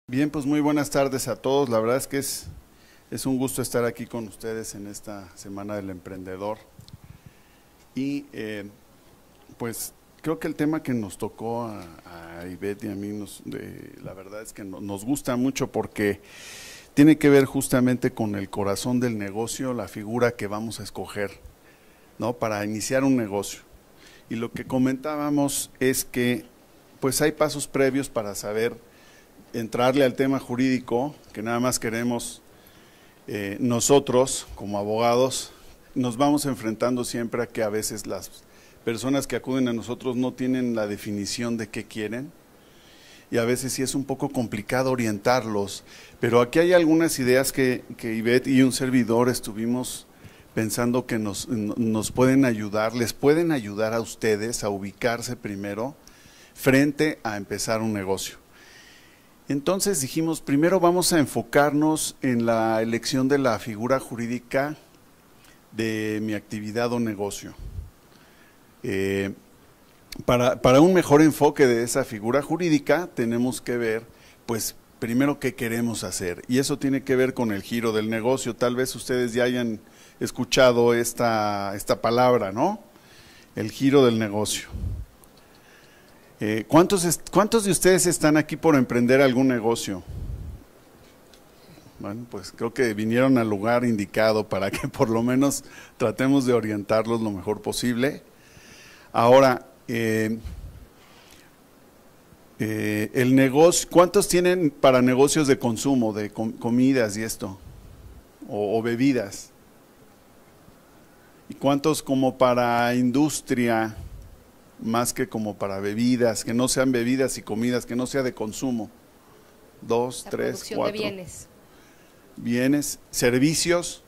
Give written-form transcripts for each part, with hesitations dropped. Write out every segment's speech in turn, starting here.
Bien, pues muy buenas tardes a todos. La verdad es que es un gusto estar aquí con ustedes en esta Semana del Emprendedor. Y pues creo que el tema que nos tocó a Ivette y a mí, la verdad es que nos gusta mucho porque tiene que ver justamente con el corazón del negocio, la figura que vamos a escoger, ¿no? Para iniciar un negocio. Y lo que comentábamos es que pues hay pasos previos para saber entrarle al tema jurídico, que nada más queremos nosotros como abogados, nos vamos enfrentando siempre a que a veces las personas que acuden a nosotros no tienen la definición de qué quieren y a veces sí es un poco complicado orientarlos, pero aquí hay algunas ideas que Ivette y un servidor estuvimos pensando que nos pueden ayudar, les pueden ayudar a ustedes a ubicarse primero frente a empezar un negocio. Entonces dijimos, primero vamos a enfocarnos en la elección de la figura jurídica de mi actividad o negocio. Para un mejor enfoque de esa figura jurídica tenemos que ver, pues, primero qué queremos hacer. Y eso tiene que ver con el giro del negocio. Tal vez ustedes ya hayan escuchado esta palabra, ¿no? El giro del negocio. ¿Cuántos de ustedes están aquí por emprender algún negocio? Bueno, pues creo que vinieron al lugar indicado para que por lo menos tratemos de orientarlos lo mejor posible. Ahora, el negocio, ¿cuántos tienen para negocios de consumo, de comidas y esto? O bebidas. ¿Y cuántos como para industria? Más que como para bebidas, que no sean bebidas y comidas, que no sea de consumo. 2, 3, 4. De bienes. Bienes, servicios.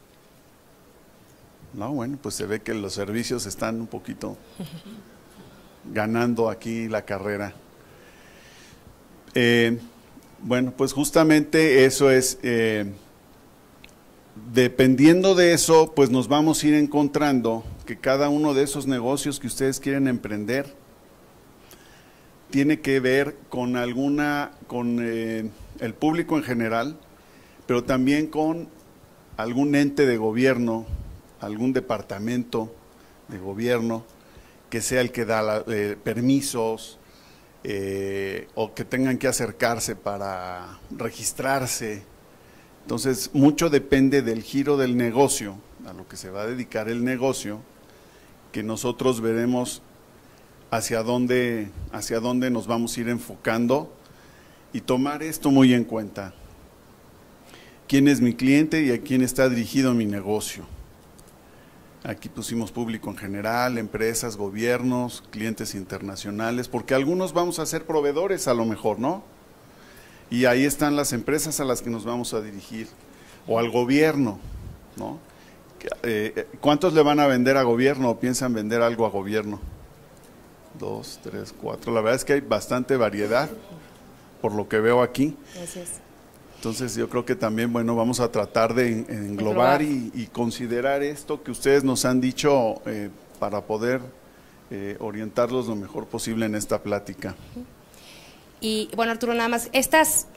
No, bueno, pues se ve que los servicios están un poquito ganando aquí la carrera. Bueno, pues justamente eso es, dependiendo de eso, pues nos vamos a ir encontrando que cada uno de esos negocios que ustedes quieren emprender tiene que ver con el público en general, pero también con algún ente de gobierno, algún departamento de gobierno que sea el que da permisos o que tengan que acercarse para registrarse. Entonces, mucho depende del giro del negocio, a lo que se va a dedicar el negocio, que nosotros veremos hacia dónde nos vamos a ir enfocando y tomar esto muy en cuenta. ¿Quién es mi cliente y a quién está dirigido mi negocio? Aquí pusimos público en general, empresas, gobiernos, clientes internacionales, porque algunos vamos a ser proveedores a lo mejor, ¿no? Y ahí están las empresas a las que nos vamos a dirigir, o al gobierno, ¿no? ¿Cuántos le van a vender a gobierno o piensan vender algo a gobierno? 2, 3, 4. La verdad es que hay bastante variedad, por lo que veo aquí. Gracias. Entonces yo creo que también, bueno, vamos a tratar de englobar y considerar esto que ustedes nos han dicho para poder orientarlos lo mejor posible en esta plática. Y bueno, Arturo, nada más, estas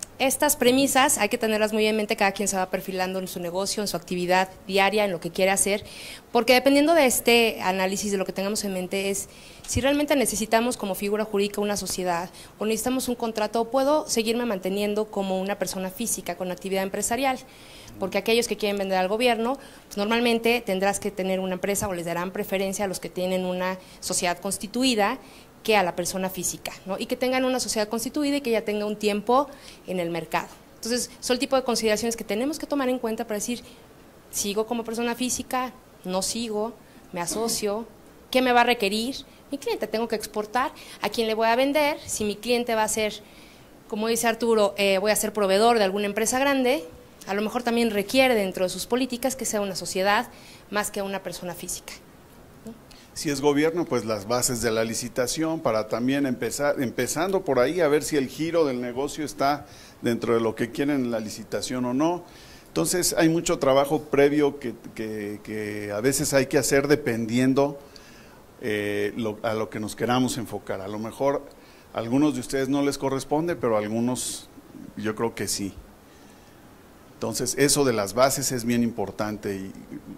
premisas hay que tenerlas muy en mente, cada quien se va perfilando en su negocio, en su actividad diaria, en lo que quiere hacer, porque dependiendo de este análisis, de lo que tengamos en mente es si realmente necesitamos como figura jurídica una sociedad o necesitamos un contrato o puedo seguirme manteniendo como una persona física con actividad empresarial, porque aquellos que quieren vender al gobierno, pues normalmente tendrás que tener una empresa o les darán preferencia a los que tienen una sociedad constituida que a la persona física, ¿no? Y que tengan una sociedad constituida y que ya tenga un tiempo en el mercado. Entonces, son el tipo de consideraciones que tenemos que tomar en cuenta para decir, ¿sigo como persona física? ¿No sigo? ¿Me asocio? ¿Qué me va a requerir? Mi cliente, tengo que exportar, ¿a quién le voy a vender? Si mi cliente va a ser, como dice Arturo, voy a ser proveedor de alguna empresa grande, a lo mejor también requiere dentro de sus políticas que sea una sociedad más que una persona física. Si es gobierno, pues las bases de la licitación para también empezando por ahí a ver si el giro del negocio está dentro de lo que quieren en la licitación o no. Entonces hay mucho trabajo previo que a veces hay que hacer dependiendo a lo que nos queramos enfocar. A lo mejor a algunos de ustedes no les corresponde, pero a algunos yo creo que sí. Entonces, eso de las bases es bien importante y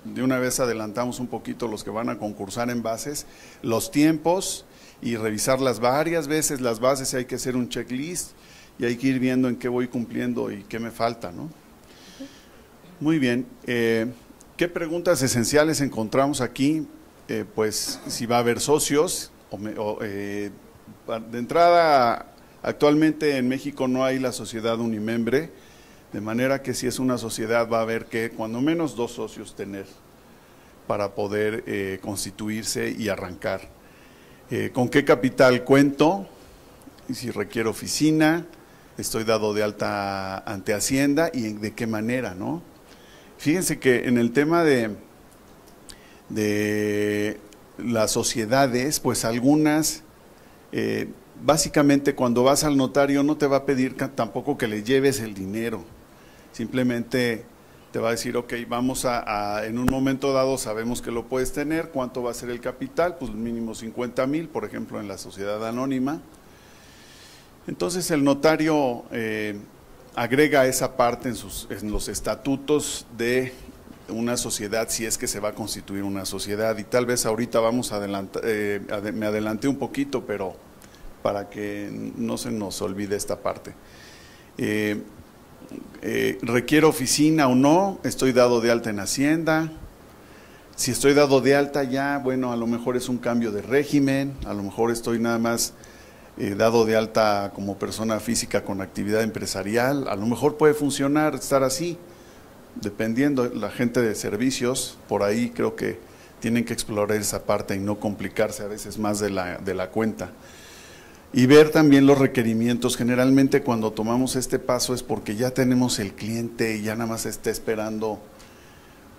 de una vez adelantamos un poquito los que van a concursar en bases, los tiempos y revisarlas varias veces, las bases hay que hacer un checklist y hay que ir viendo en qué voy cumpliendo y qué me falta, ¿no? Muy bien, ¿qué preguntas esenciales encontramos aquí? Pues si va a haber socios, de entrada actualmente en México no hay la sociedad unimembre, de manera que si es una sociedad va a haber que cuando menos 2 socios tener para poder constituirse y arrancar. ¿Con qué capital cuento? Y si requiero oficina, estoy dado de alta ante Hacienda y de qué manera, ¿no? Fíjense que en el tema de las sociedades, pues algunas, básicamente cuando vas al notario no te va a pedir tampoco que le lleves el dinero, simplemente te va a decir, ok, vamos en un momento dado sabemos que lo puedes tener, ¿cuánto va a ser el capital? Pues mínimo 50,000, por ejemplo, en la sociedad anónima. Entonces el notario agrega esa parte en los estatutos de una sociedad, si es que se va a constituir una sociedad, y tal vez ahorita vamos a adelantar, me adelanté un poquito, pero para que no se nos olvide esta parte. ¿Requiero oficina o no? ¿Estoy dado de alta en Hacienda? Si estoy dado de alta ya, bueno, a lo mejor es un cambio de régimen, a lo mejor estoy nada más dado de alta como persona física con actividad empresarial, a lo mejor puede funcionar, estar así, dependiendo. La gente de servicios, por ahí creo que tienen que explorar esa parte y no complicarse a veces más de la cuenta. Y ver también los requerimientos. Generalmente cuando tomamos este paso es porque ya tenemos el cliente y ya nada más está esperando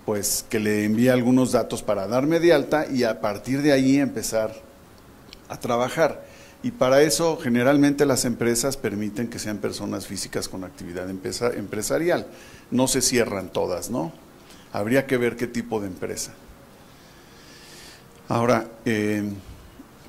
pues que le envíe algunos datos para darme de alta y a partir de ahí empezar a trabajar. Y para eso generalmente las empresas permiten que sean personas físicas con actividad empresarial. No se cierran todas, ¿no? Habría que ver qué tipo de empresa. Ahora,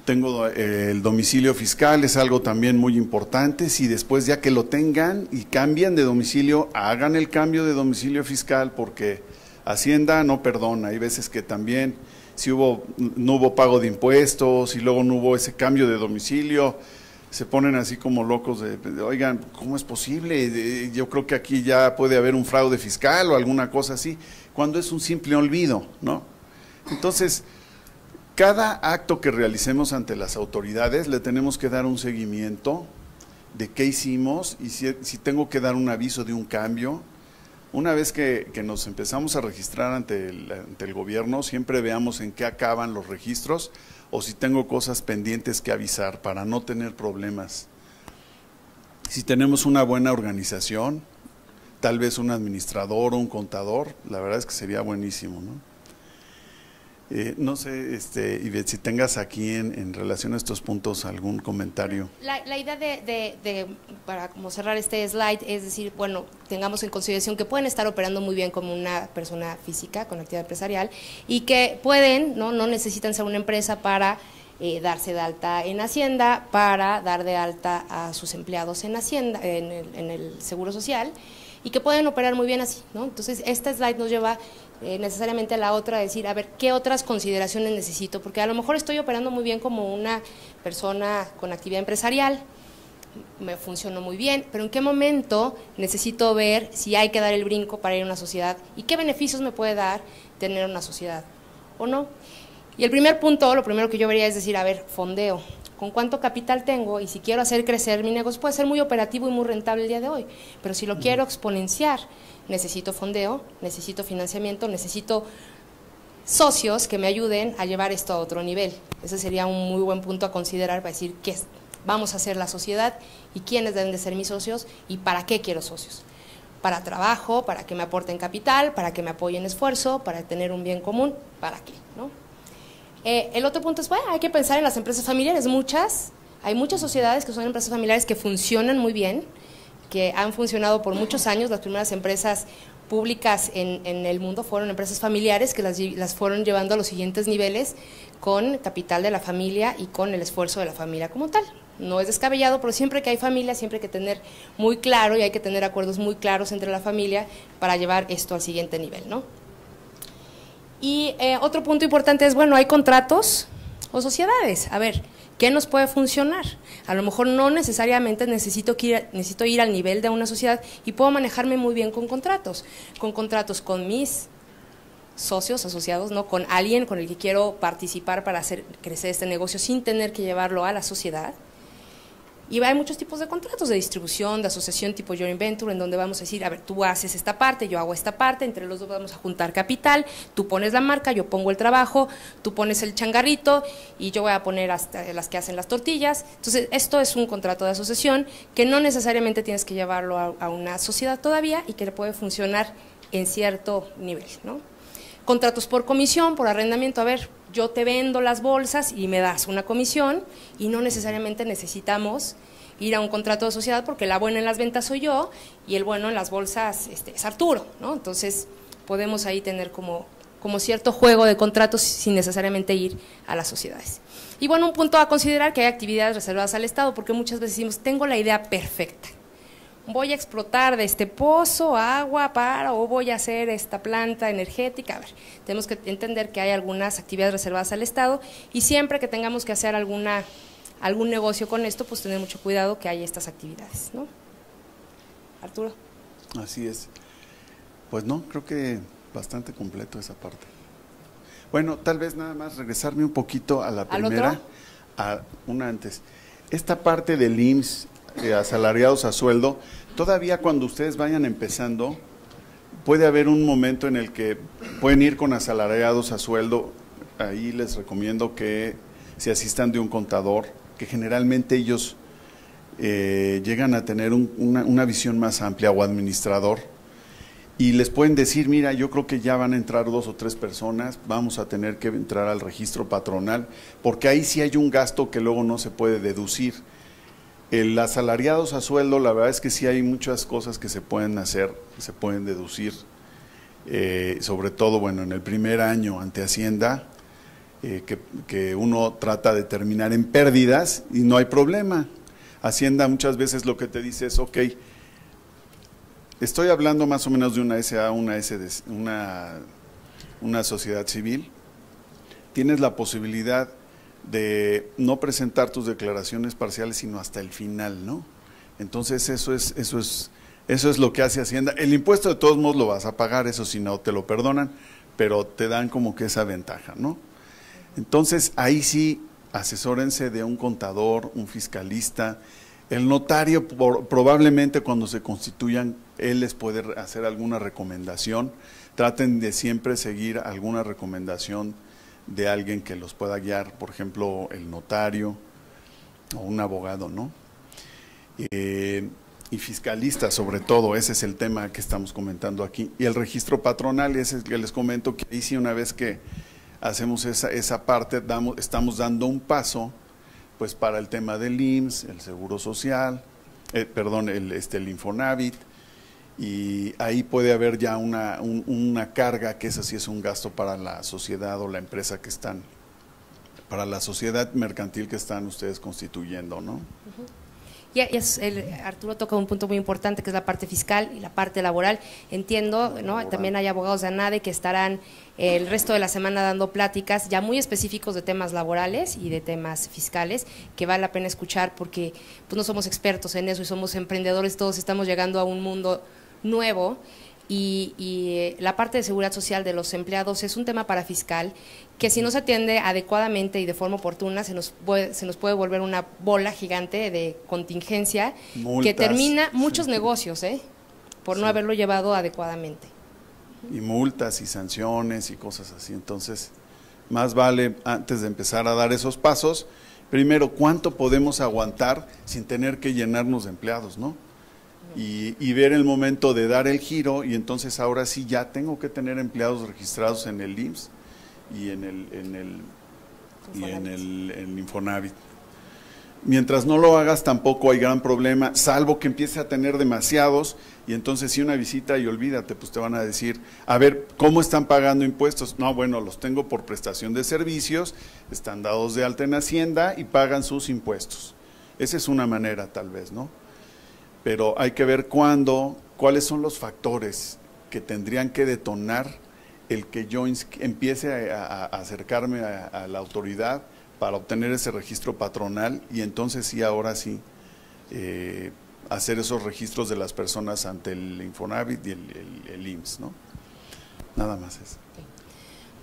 tengo el domicilio fiscal, es algo también muy importante. Si después ya que lo tengan y cambian de domicilio, hagan el cambio de domicilio fiscal porque Hacienda no perdona. Hay veces que también si no hubo pago de impuestos y luego no hubo ese cambio de domicilio, se ponen así como locos de oigan, ¿cómo es posible? Yo creo que aquí ya puede haber un fraude fiscal o alguna cosa así, cuando es un simple olvido, ¿no? Entonces, cada acto que realicemos ante las autoridades le tenemos que dar un seguimiento de qué hicimos y si tengo que dar un aviso de un cambio. Una vez que nos empezamos a registrar ante el gobierno, siempre veamos en qué acaban los registros o si tengo cosas pendientes que avisar para no tener problemas. Si tenemos una buena organización, tal vez un administrador o un contador, la verdad es que sería buenísimo, ¿no? No sé, Ivette, si tengas aquí en relación a estos puntos algún comentario. La idea para como cerrar este slide, es decir, bueno, tengamos en consideración que pueden estar operando muy bien como una persona física con actividad empresarial y que pueden, no necesitan ser una empresa para darse de alta en Hacienda, para dar de alta a sus empleados en Hacienda, en el Seguro Social, y que pueden operar muy bien así, ¿no? Entonces, esta slide nos lleva necesariamente a la otra, a decir, a ver, ¿qué otras consideraciones necesito? Porque a lo mejor estoy operando muy bien como una persona con actividad empresarial, me funcionó muy bien, pero ¿en qué momento necesito ver si hay que dar el brinco para ir a una sociedad y qué beneficios me puede dar tener una sociedad o no? Y el primer punto, lo primero que yo vería es decir, a ver, fondeo, ¿con cuánto capital tengo? Y si quiero hacer crecer mi negocio, puede ser muy operativo y muy rentable el día de hoy, pero si lo quiero exponenciar, necesito fondeo, necesito financiamiento, necesito socios que me ayuden a llevar esto a otro nivel. Ese sería un muy buen punto a considerar para decir qué vamos a hacer la sociedad y quiénes deben de ser mis socios y para qué quiero socios. Para trabajo, para que me aporten capital, para que me apoyen esfuerzo, para tener un bien común, ¿para qué? ¿No? El otro punto es, bueno, hay que pensar en las empresas familiares, hay muchas sociedades que son empresas familiares que funcionan muy bien, que han funcionado por muchos años. Las primeras empresas públicas en el mundo fueron empresas familiares que las fueron llevando a los siguientes niveles con capital de la familia y con el esfuerzo de la familia como tal, no es descabellado, pero siempre que hay familia, siempre hay que tener muy claro y hay que tener acuerdos muy claros entre la familia para llevar esto al siguiente nivel, ¿no? Y otro punto importante es, bueno, hay contratos o sociedades. A ver, ¿qué nos puede funcionar? A lo mejor no necesariamente necesito ir al nivel de una sociedad y puedo manejarme muy bien con contratos con mis socios, asociados, ¿no? Con alguien con el que quiero participar para hacer crecer este negocio sin tener que llevarlo a la sociedad. Y hay muchos tipos de contratos de distribución, de asociación tipo joint venture, en donde vamos a decir, a ver, tú haces esta parte, yo hago esta parte, entre los dos vamos a juntar capital, tú pones la marca, yo pongo el trabajo, tú pones el changarrito y yo voy a poner hasta las que hacen las tortillas. Entonces, esto es un contrato de asociación que no necesariamente tienes que llevarlo a una sociedad todavía y que puede funcionar en cierto nivel, ¿no? Contratos por comisión, por arrendamiento, a ver, yo te vendo las bolsas y me das una comisión y no necesariamente necesitamos ir a un contrato de sociedad porque la buena en las ventas soy yo y el bueno en las bolsas es Arturo, ¿no? Entonces podemos ahí tener como cierto juego de contratos sin necesariamente ir a las sociedades. Y bueno, un punto a considerar que hay actividades reservadas al Estado porque muchas veces decimos, tengo la idea perfecta. Voy a explotar de este pozo agua o voy a hacer esta planta energética. A ver, tenemos que entender que hay algunas actividades reservadas al Estado y siempre que tengamos que hacer algún negocio con esto, pues tener mucho cuidado que haya estas actividades, ¿no? Arturo. Así es. Pues no, creo que bastante completo esa parte. Bueno, tal vez nada más regresarme un poquito a la primera, a una antes. Esta parte del IMSS, asalariados a sueldo, todavía cuando ustedes vayan empezando, puede haber un momento en el que pueden ir con asalariados a sueldo. Ahí les recomiendo que se asistan de un contador, que generalmente ellos llegan a tener una visión más amplia, o administrador, y les pueden decir, mira, yo creo que ya van a entrar 2 o 3 personas, vamos a tener que entrar al registro patronal, porque ahí sí hay un gasto que luego no se puede deducir. El asalariados a sueldo, la verdad es que sí hay muchas cosas que se pueden hacer, que se pueden deducir, sobre todo, bueno, en el primer año ante Hacienda, que uno trata de terminar en pérdidas y no hay problema. Hacienda muchas veces lo que te dice es, ok, estoy hablando más o menos de una SA, una sociedad civil, tienes la posibilidad de no presentar tus declaraciones parciales sino hasta el final, ¿no? Entonces eso es lo que hace Hacienda. El impuesto de todos modos lo vas a pagar, eso si no te lo perdonan, pero te dan como que esa ventaja, ¿no? Entonces ahí sí asesórense de un contador, un fiscalista. El notario probablemente cuando se constituyan, él les puede hacer alguna recomendación. Traten de siempre seguir alguna recomendación de alguien que los pueda guiar, por ejemplo, el notario o un abogado, ¿no? Y fiscalista, sobre todo, ese es el tema que estamos comentando aquí. Y el registro patronal, ese es el que les comento, que ahí sí una vez que hacemos esa parte, estamos dando un paso, pues para el tema del IMSS, el Seguro Social, el Infonavit, y ahí puede haber ya una carga, que esa sí es un gasto para la sociedad o la empresa que están, para la sociedad mercantil que están ustedes constituyendo, ¿no? Y Arturo toca un punto muy importante que es la parte fiscal y la parte laboral. Entiendo, ¿no? También hay abogados de ANADE que estarán el resto de la semana dando pláticas ya muy específicos de temas laborales y de temas fiscales que vale la pena escuchar porque pues no somos expertos en eso y somos emprendedores, todos estamos llegando a un mundo nuevo y la parte de seguridad social de los empleados es un tema para fiscal que si no se atiende adecuadamente y de forma oportuna se nos puede volver una bola gigante de contingencia. Multas, que termina muchos negocios por no haberlo llevado adecuadamente. Y multas y sanciones y cosas así. Entonces, más vale antes de empezar a dar esos pasos, primero, ¿cuánto podemos aguantar sin tener que llenarnos de empleados, no? Y ver el momento de dar el giro y entonces ahora sí ya tengo que tener empleados registrados en el IMSS y en el Infonavit. Mientras no lo hagas tampoco hay gran problema, salvo que empiece a tener demasiados y entonces si una visita y olvídate, pues te van a decir, a ver, ¿cómo están pagando impuestos? No, bueno, los tengo por prestación de servicios, están dados de alta en Hacienda y pagan sus impuestos. Esa es una manera tal vez, ¿no? Pero hay que ver cuáles son los factores que tendrían que detonar el que yo empiece a acercarme a la autoridad para obtener ese registro patronal y entonces sí, ahora sí, hacer esos registros de las personas ante el Infonavit y el IMSS, ¿no? Nada más eso.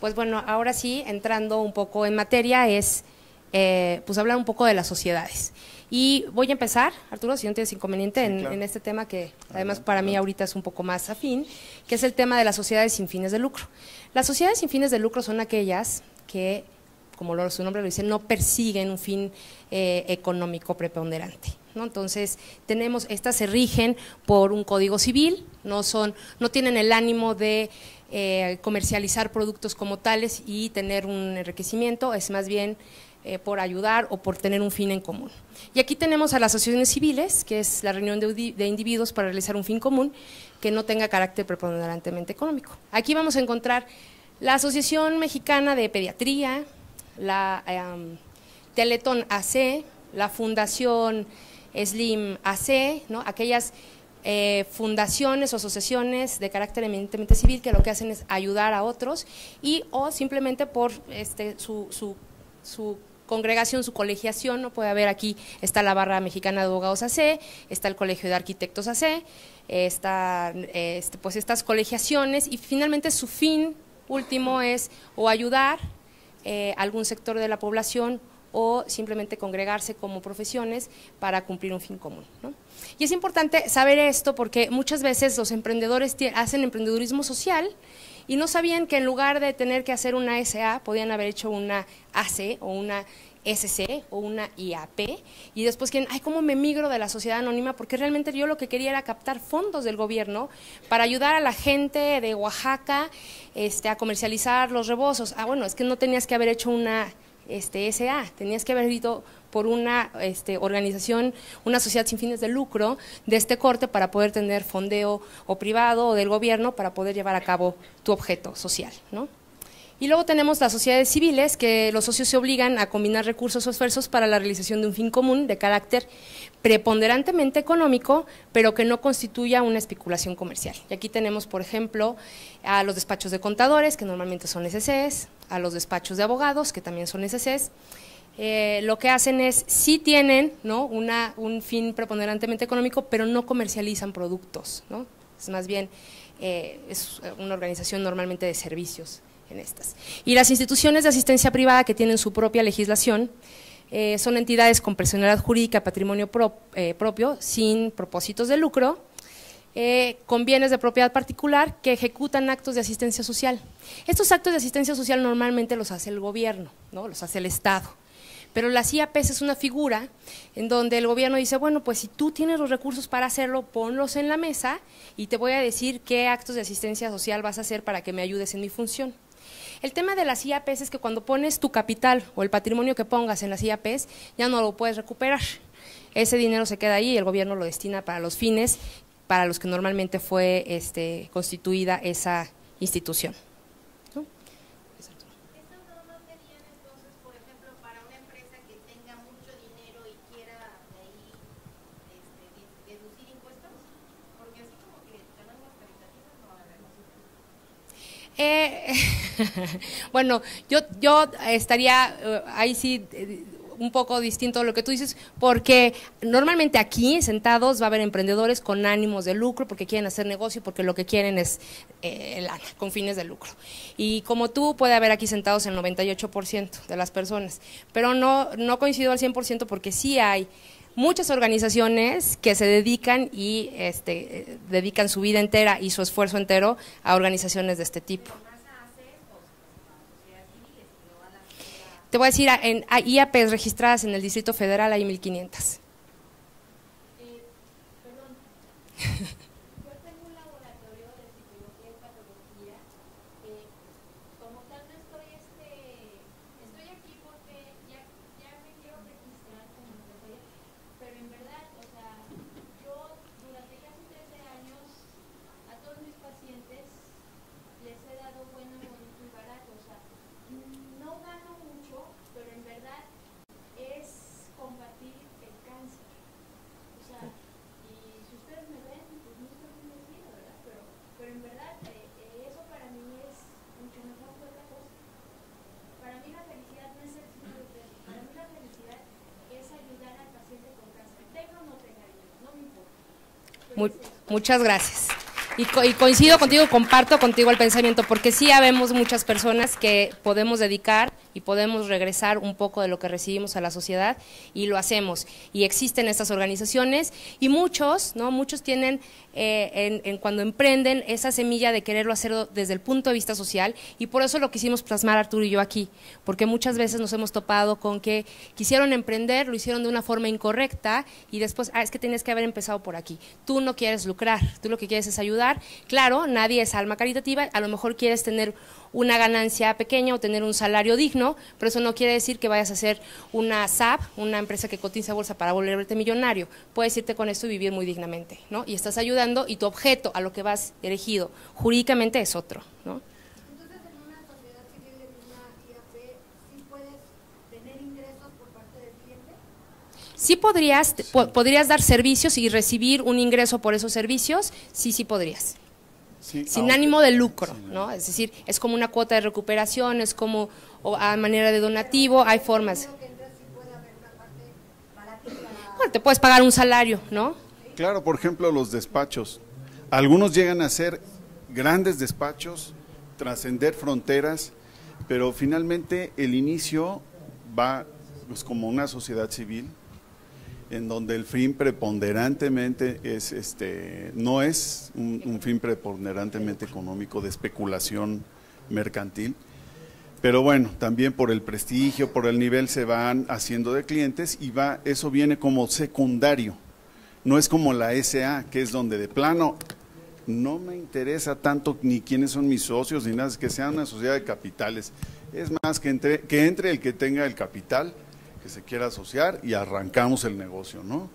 Pues bueno, ahora sí, entrando un poco en materia, es pues hablar un poco de las sociedades. Y voy a empezar, Arturo, si no tienes inconveniente, Sí, en, claro. en este tema que además para mí ahorita es un poco más afín, que es el tema de las sociedades sin fines de lucro. Las sociedades sin fines de lucro son aquellas que, como su nombre lo dice, no persiguen un fin económico preponderante, ¿no? Entonces, estas se rigen por un código civil, no tienen el ánimo de comercializar productos como tales y tener un enriquecimiento, es más bien por ayudar o por tener un fin en común. Y aquí tenemos a las asociaciones civiles, que es la reunión de individuos para realizar un fin común que no tenga carácter preponderantemente económico. Aquí vamos a encontrar la Asociación Mexicana de Pediatría, la Teletón AC, la Fundación Slim AC, ¿no? Aquellas fundaciones o asociaciones de carácter eminentemente civil que lo que hacen es ayudar a otros o simplemente por su congregación, su colegiación, ¿no? Puede haber aquí, está la Barra Mexicana de Abogados AC, está el Colegio de Arquitectos AC, pues estas colegiaciones y finalmente su fin último es o ayudar a algún sector de la población o simplemente congregarse como profesiones para cumplir un fin común, ¿no? Y es importante saber esto porque muchas veces los emprendedores hacen emprendedurismo social y no sabían que en lugar de tener que hacer una SA, podían haber hecho una AC o una SC o una IAP y después quieren, ay, ¿cómo me migro de la sociedad anónima? Porque realmente yo lo que quería era captar fondos del gobierno para ayudar a la gente de Oaxaca a comercializar los rebozos. Ah, bueno, es que no tenías que haber hecho una SA, tenías que haber ido por una organización, una sociedad sin fines de lucro de este corte para poder tener fondeo o privado o del gobierno para poder llevar a cabo tu objeto social, ¿no? Y luego tenemos las sociedades civiles, que los socios se obligan a combinar recursos o esfuerzos para la realización de un fin común de carácter preponderantemente económico, pero que no constituya una especulación comercial. Y aquí tenemos, por ejemplo, a los despachos de contadores, que normalmente son SCs, a los despachos de abogados, que también son SCs. Lo que hacen es, sí tienen, ¿no? un fin preponderantemente económico, pero no comercializan productos, ¿no? Es más bien, es una organización normalmente de servicios en estas. Y las instituciones de asistencia privada que tienen su propia legislación son entidades con personalidad jurídica, patrimonio propio, sin propósitos de lucro, con bienes de propiedad particular que ejecutan actos de asistencia social. Estos actos de asistencia social normalmente los hace el gobierno, ¿no? Los hace el Estado. Pero las IAPs es una figura en donde el gobierno dice, bueno, pues si tú tienes los recursos para hacerlo, ponlos en la mesa y te voy a decir qué actos de asistencia social vas a hacer para que me ayudes en mi función. El tema de las IAPs es que cuando pones tu capital o el patrimonio que pongas en las IAPs, ya no lo puedes recuperar. Ese dinero se queda ahí y el gobierno lo destina para los fines para los que normalmente fue constituida esa institución. Bueno, yo estaría ahí sí un poco distinto a lo que tú dices, porque normalmente aquí sentados va a haber emprendedores con ánimos de lucro, porque quieren hacer negocio, porque lo que quieren es lana, con fines de lucro. Y como tú, puede haber aquí sentados el 98% de las personas, pero no coincido al 100% porque sí hay muchas organizaciones que se dedican y dedican su vida entera y su esfuerzo entero a organizaciones de este tipo. Te voy a decir, hay IAPs registradas en el Distrito Federal hay 1,500. Perdón. Yo tengo un laboratorio de psicología y patología que como tal no estoy aquí porque ya me quiero registrar como empresaria, pero en verdad, o sea, yo durante casi 13 años a todos mis pacientes les he dado bueno, bonito y barato, o sea, no gano mucho, pero en verdad es combatir el cáncer. mí la felicidad no es ser signo de peso. Para mí la felicidad es ayudar al paciente con cáncer. Tenga o no tenga dinero, no me importa. Muchas gracias. Y coincido contigo, comparto contigo el pensamiento, porque sí habemos muchas personas que podemos dedicar y podemos regresar un poco de lo que recibimos a la sociedad, y lo hacemos. Y existen estas organizaciones, y muchos, ¿no? Muchos tienen, cuando emprenden, esa semilla de quererlo hacer desde el punto de vista social, y por eso lo quisimos plasmar Arturo y yo aquí, porque muchas veces nos hemos topado con que quisieron emprender, lo hicieron de una forma incorrecta, y después, es que tienes que haber empezado por aquí. Tú no quieres lucrar, tú lo que quieres es ayudar. Claro, nadie es alma caritativa, a lo mejor quieres tener una ganancia pequeña o tener un salario digno, pero eso no quiere decir que vayas a hacer una SAP, una empresa que cotiza a bolsa para volverte millonario. Puedes irte con esto y vivir muy dignamente, ¿no? Y estás ayudando, y tu objeto a lo que vas dirigido jurídicamente es otro, ¿no? Entonces, en una sociedad civil, en una IAP, ¿sí puedes tener ingresos por parte del cliente? Sí podrías dar servicios y recibir un ingreso por esos servicios, sí podrías. Sí, Sin ánimo de lucro, ¿no? Es decir, es como una cuota de recuperación, es como a manera de donativo, hay formas. Bueno, te puedes pagar un salario, ¿no? Claro, por ejemplo, los despachos. Algunos llegan a ser grandes despachos, trascender fronteras, pero finalmente el inicio va pues como una sociedad civil, en donde el fin preponderantemente es no es un fin preponderantemente económico de especulación mercantil, pero bueno, también por el prestigio, por el nivel se van haciendo de clientes, y eso viene como secundario, no es como la SA, que es donde de plano no me interesa tanto ni quiénes son mis socios ni nada, es que sea una sociedad de capitales, es más que entre el que tenga el capital, que se quiera asociar, y arrancamos el negocio, ¿no?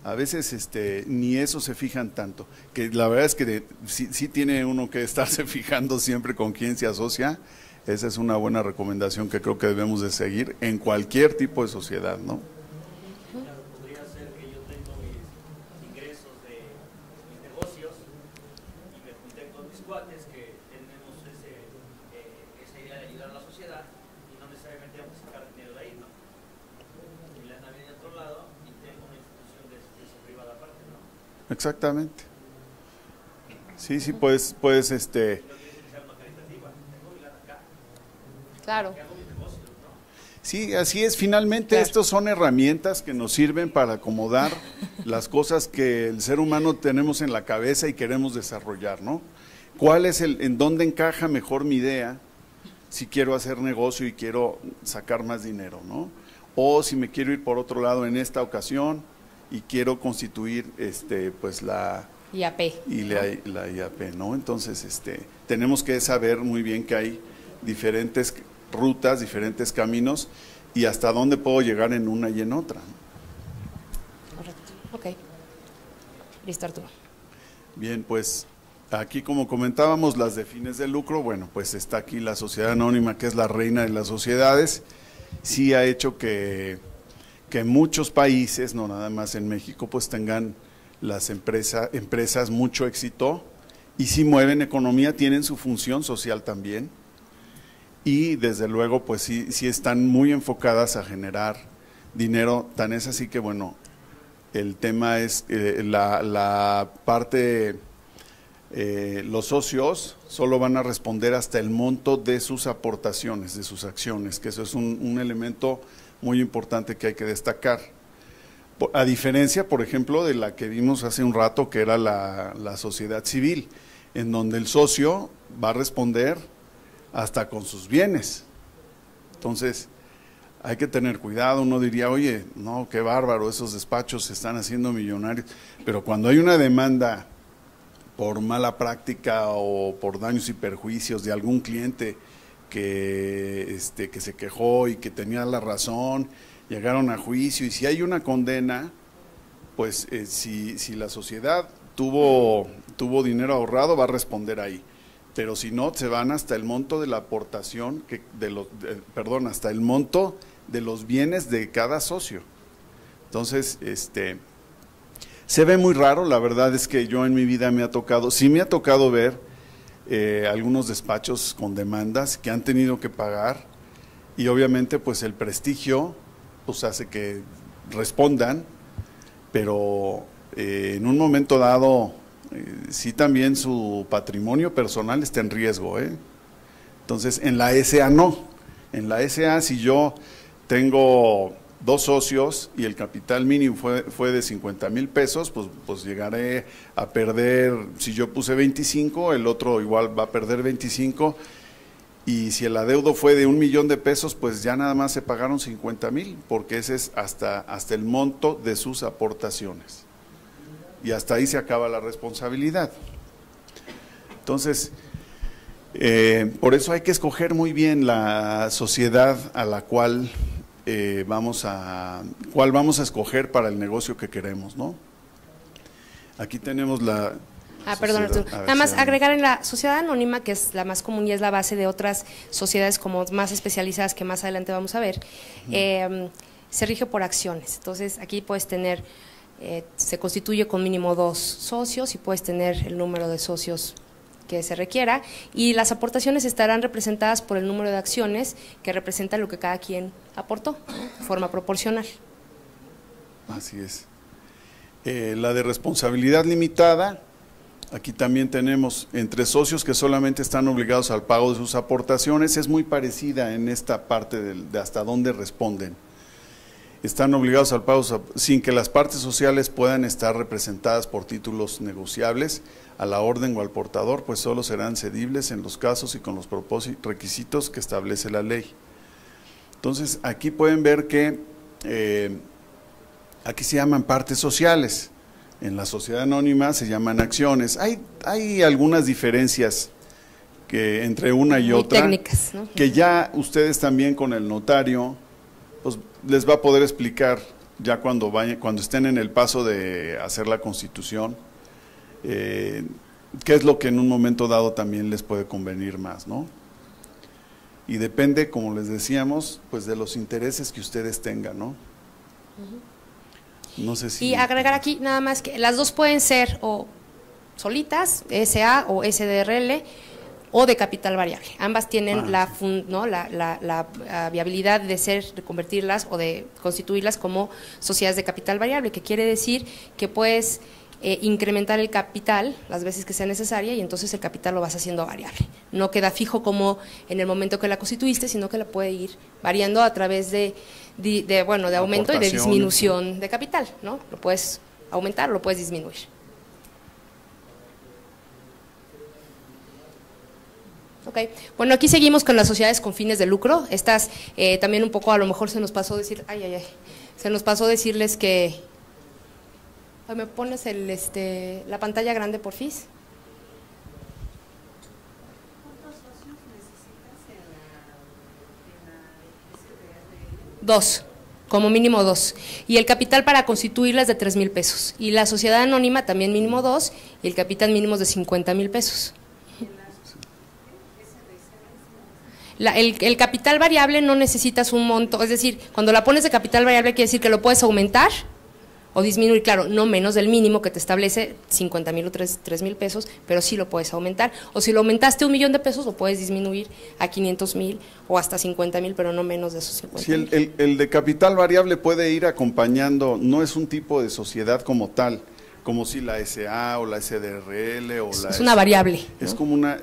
A veces ni eso se fijan tanto, que la verdad es que sí tiene uno que estarse fijando siempre con quién se asocia. Esa es una buena recomendación que creo que debemos de seguir en cualquier tipo de sociedad, ¿no? Claro, podría ser que yo tengo mis ingresos de mis negocios y me junté con mis cuates que tenemos esa idea de ayudar a la sociedad, y no necesariamente vamos a sacar dinero de ahí, ¿no? Y la Navidad de otro lado, y tengo una institución de asistencia privada aparte, ¿no? Exactamente. Sí, puedes No quiere decir que sea una caritativa, tengo mi lana acá, Claro. que hago mis negocios, ¿no? Sí, así es. Finalmente, Claro. estos son herramientas que nos sirven para acomodar las cosas que el ser humano tenemos en la cabeza y queremos desarrollar, ¿no? ¿Cuál es en dónde encaja mejor mi idea si quiero hacer negocio y quiero sacar más dinero, ¿no? O si me quiero ir por otro lado en esta ocasión y quiero constituir pues la IAP. la IAP, ¿no? Entonces, tenemos que saber muy bien que hay diferentes rutas, diferentes caminos, y hasta dónde puedo llegar en una y en otra. Correcto. Ok. Listo, Arturo. Bien, pues aquí, como comentábamos, las de fines de lucro, bueno, pues está aquí la sociedad anónima, que es la reina de las sociedades. Sí ha hecho que muchos países, no nada más en México, pues tengan las empresas mucho éxito, y sí mueven economía, tienen su función social también, y desde luego pues sí están muy enfocadas a generar dinero. Tan es así que bueno, el tema es la parte, los socios solo van a responder hasta el monto de sus aportaciones, de sus acciones, que eso es un elemento muy importante que hay que destacar. A diferencia, por ejemplo, de la que vimos hace un rato, que era la sociedad civil, en donde el socio va a responder hasta con sus bienes. Entonces, hay que tener cuidado. Uno diría, oye, no, qué bárbaro, esos despachos se están haciendo millonarios, pero cuando hay una demanda por mala práctica o por daños y perjuicios de algún cliente que se quejó y que tenía la razón, llegaron a juicio, y si hay una condena, pues si la sociedad tuvo dinero ahorrado, va a responder ahí, pero si no, se van hasta el monto de la aportación, hasta el monto de los bienes de cada socio. Entonces, se ve muy raro. La verdad es que yo en mi vida me ha tocado ver algunos despachos con demandas que han tenido que pagar, y obviamente pues el prestigio pues hace que respondan, pero en un momento dado sí también su patrimonio personal está en riesgo, ¿eh? Entonces en la SA no, en la SA si yo tengo 2 socios y el capital mínimo fue de 50,000 pesos, pues llegaré a perder, si yo puse 25, el otro igual va a perder 25, y si el adeudo fue de 1,000,000 de pesos, pues ya nada más se pagaron 50,000, porque ese es hasta el monto de sus aportaciones. Y hasta ahí se acaba la responsabilidad. Entonces, por eso hay que escoger muy bien la sociedad a la cual vamos a escoger para el negocio que queremos, ¿no? Aquí tenemos la... Perdón, Arturo. Nada más agregar en la sociedad anónima, que es la más común y es la base de otras sociedades como más especializadas que más adelante vamos a ver, se rige por acciones. Entonces, aquí puedes tener, se constituye con mínimo 2 socios y puedes tener el número de socios que se requiera, y las aportaciones estarán representadas por el número de acciones que representa lo que cada quien aportó, ¿no? De forma proporcional. Así es. La de responsabilidad limitada, aquí también tenemos entre socios que solamente están obligados al pago de sus aportaciones, es muy parecida en esta parte de hasta dónde responden. Están obligados al pago sin que las partes sociales puedan estar representadas por títulos negociables a la orden o al portador, pues solo serán cedibles en los casos y con los requisitos que establece la ley. Entonces, aquí pueden ver que aquí se llaman partes sociales, en la sociedad anónima se llaman acciones. Hay algunas diferencias que entre una y otra, técnicas, ¿no? Que ya ustedes también con el notario pues les va a poder explicar ya cuando estén en el paso de hacer la constitución, qué es lo que en un momento dado también les puede convenir más, ¿no? Y depende, como les decíamos, pues de los intereses que ustedes tengan, ¿no? No sé si... Y agregar aquí nada más que las dos pueden ser o solitas, SA o SDRL, o de capital variable. Ambas tienen la viabilidad de convertirlas o de constituirlas como sociedades de capital variable, que quiere decir que puedes incrementar el capital las veces que sea necesaria y entonces el capital lo vas haciendo variable. No queda fijo como en el momento que la constituiste, sino que la puede ir variando a través de aumento y de disminución de capital, ¿no? Lo puedes aumentar o lo puedes disminuir. Okay. Bueno, aquí seguimos con las sociedades con fines de lucro. Estas también un poco a lo mejor se nos pasó decir, se nos pasó decirles que, ¿me pones la pantalla grande, porfis? ¿Cuántos socios necesitas en la SDRL? 2, como mínimo 2. Y el capital para constituirla es de 3,000 pesos. Y la sociedad anónima también mínimo 2 y el capital mínimo es de 50,000 pesos. El capital variable no necesitas un monto, es decir, cuando la pones de capital variable quiere decir que lo puedes aumentar o disminuir, claro, no menos del mínimo que te establece 50,000 o 3,000 pesos, pero sí lo puedes aumentar, o si lo aumentaste 1,000,000 de pesos, lo puedes disminuir a 500,000 o hasta 50,000, pero no menos de esos 50,000. Sí, el de capital variable puede ir acompañando, no es un tipo de sociedad como tal, como si la SA o la SDRL o la... Es una variable, ¿no? Es como una...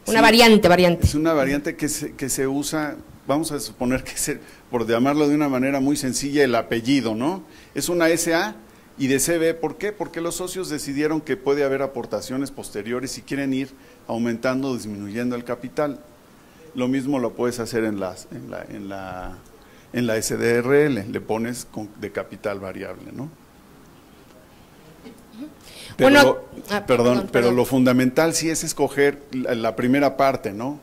Una variante. Es una variante que se usa, vamos a suponer que por llamarlo de una manera muy sencilla, el apellido, ¿no? Es una SA y de CB, ¿por qué? Porque los socios decidieron que puede haber aportaciones posteriores y quieren ir aumentando o disminuyendo el capital. Lo mismo lo puedes hacer en la SDRL, le pones de capital variable, ¿no? Pero, pero lo fundamental sí es escoger la primera parte, ¿no?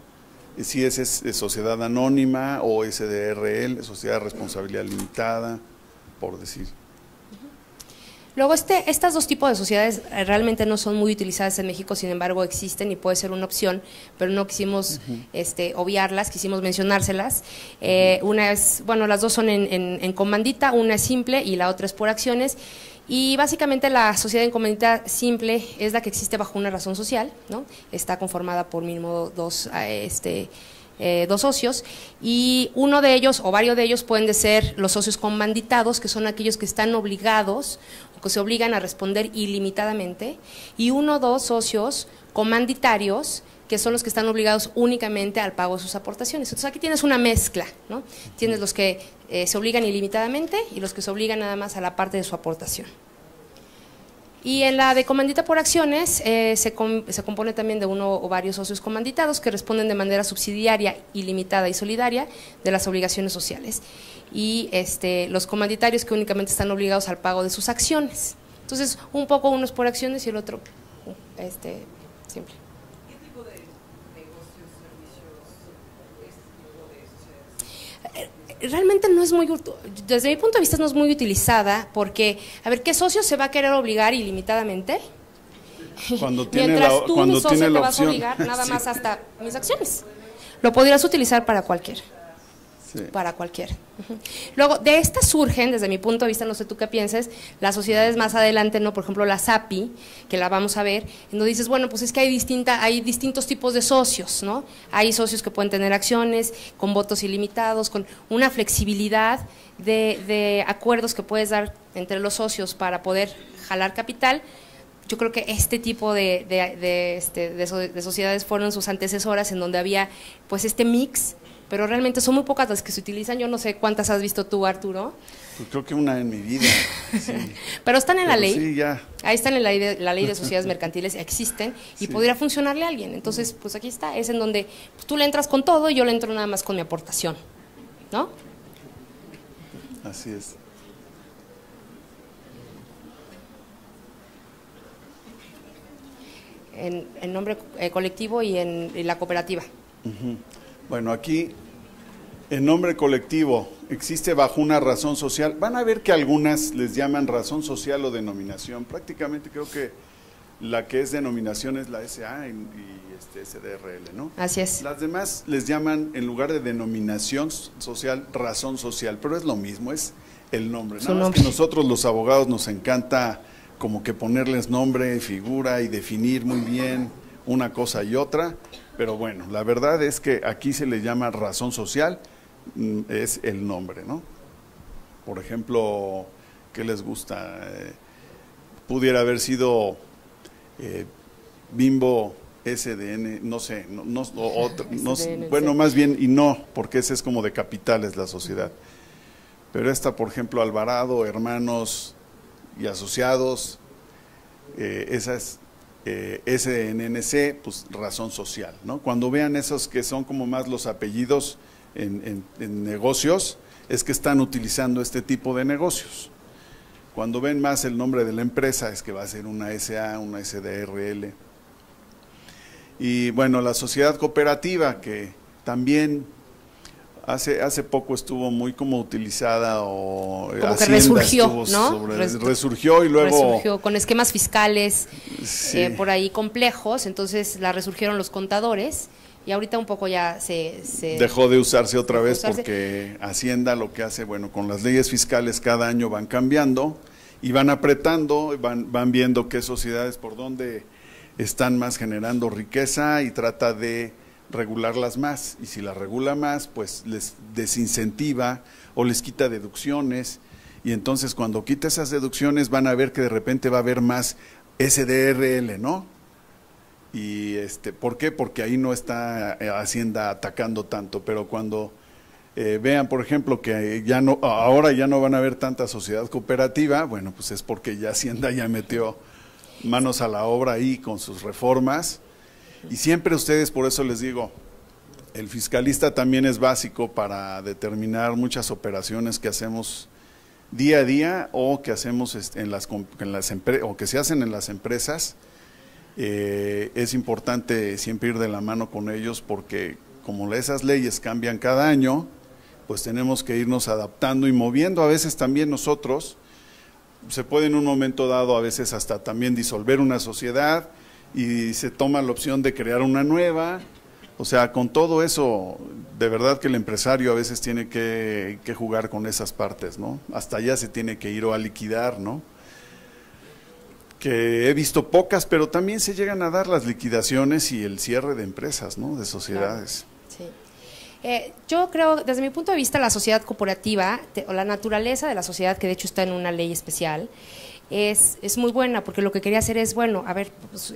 Si es sociedad anónima o SDRL, sociedad de responsabilidad limitada, por decir. Luego, estas dos tipos de sociedades realmente no son muy utilizadas en México, sin embargo existen y puede ser una opción, pero no quisimos obviarlas, quisimos mencionárselas. Una es, las dos son en comandita, una es simple y la otra es por acciones. Y básicamente la sociedad en comandita simple es la que existe bajo una razón social, ¿no? Está conformada por mínimo 2 dos socios, y uno de ellos o varios de ellos pueden ser los socios comanditados, que son aquellos que están obligados o que se obligan a responder ilimitadamente, y uno o dos socios comanditarios, que son los que están obligados únicamente al pago de sus aportaciones. Entonces aquí tienes una mezcla, ¿no? Tienes los que se obligan ilimitadamente y los que se obligan nada más a la parte de su aportación. Y en la de comandita por acciones se compone también de uno o varios socios comanditados que responden de manera subsidiaria, ilimitada y solidaria de las obligaciones sociales. Y los comanditarios que únicamente están obligados al pago de sus acciones. Entonces, un poco uno es por acciones y el otro simple. ¿Qué tipo de negocios, servicios, este tipo de sociedades? Realmente no es muy, desde mi punto de vista no es muy utilizada, porque, a ver, ¿qué socio se va a querer obligar ilimitadamente? Cuando tiene Mientras tú, cuando mi socio, tiene la te vas a opción. obligar nada Sí. más hasta mis acciones. Lo podrías utilizar para cualquier. Sí. Para cualquier. Ujú. Luego, de estas surgen, desde mi punto de vista, no sé tú qué pienses, las sociedades más adelante, ¿no? Por ejemplo, la SAPI, que la vamos a ver, en donde dices, bueno, pues es que hay distintos tipos de socios, ¿no? Hay socios que pueden tener acciones, con votos ilimitados, con una flexibilidad de acuerdos que puedes dar entre los socios para poder jalar capital. Yo creo que este tipo de sociedades fueron sus antecesoras, en donde había pues este mix, pero realmente son muy pocas las que se utilizan. Yo no sé cuántas has visto tú, Arturo. Pues creo que una en mi vida. Sí. Pero están en la Pero ley. sí, ya. Ahí están en la ley de sociedades mercantiles, existen y Sí. podría funcionarle a alguien. Entonces, pues aquí está, es en donde pues, tú le entras con todo y yo le entro nada más con mi aportación, ¿no? Así es. En nombre colectivo y en la cooperativa. Ujú. Bueno, aquí, en nombre colectivo, existe bajo una razón social. Van a ver que algunas les llaman razón social o denominación. Prácticamente creo que la que es denominación es la SA y SDRL, ¿no? Así es. Las demás les llaman, en lugar de denominación social, razón social, pero es lo mismo, es el nombre. Su Nada más nombre. que nosotros los abogados nos encanta como que ponerles nombre, figura y definir muy bien una cosa y otra, pero bueno, la verdad es que aquí se le llama razón social, es el nombre, ¿no? Por ejemplo, ¿qué les gusta? Pudiera haber sido Bimbo SDN, no sé, SDN, bueno, sí. más bien y no, porque ese es como de capitales la sociedad. Pero esta, por ejemplo, Alvarado, Hermanos y Asociados, esa es SNNC, pues razón social, ¿no? Cuando vean esos que son como más los apellidos en negocios, es que están utilizando este tipo de negocios. Cuando ven más el nombre de la empresa, es que va a ser una SA, una SDRL. Y bueno, la sociedad cooperativa, que también hace poco estuvo muy como utilizada, o Como que Hacienda resurgió, estuvo ¿no? Resurgió y luego Resurgió con esquemas fiscales sí, por ahí complejos, entonces la resurgieron los contadores y ahorita un poco ya se dejó de usarse otra dejó de vez usarse. porque Hacienda lo que hace, bueno, con las leyes fiscales cada año van cambiando y van apretando, van viendo qué sociedades por dónde están más generando riqueza y trata de regularlas más, y si las regula más, pues les desincentiva o les quita deducciones, y entonces cuando quita esas deducciones van a ver que de repente va a haber más SDRL, ¿no? Y ¿por qué? Porque ahí no está Hacienda atacando tanto, pero cuando vean, por ejemplo, que ahora ya no van a haber tanta sociedad cooperativa, bueno, pues es porque ya Hacienda ya metió manos a la obra ahí con sus reformas. Y siempre ustedes, por eso les digo, el fiscalista también es básico para determinar muchas operaciones que hacemos día a día o que hacemos o que se hacen en las empresas. Es importante siempre ir de la mano con ellos porque como esas leyes cambian cada año, pues tenemos que irnos adaptando y moviendo. A veces también nosotros, se puede en un momento dado a veces hasta también disolver una sociedad y se toma la opción de crear una nueva. O sea, con todo eso, de verdad que el empresario a veces tiene que jugar con esas partes, ¿no? Hasta allá se tiene que ir o a liquidar, ¿no? Que he visto pocas, pero también se llegan a dar las liquidaciones y el cierre de empresas, ¿no? De sociedades. Claro, sí. Yo creo, desde mi punto de vista, la sociedad corporativa, o la naturaleza de la sociedad, que de hecho está en una ley especial, es muy buena, porque lo que quería hacer es, bueno, a ver, pues,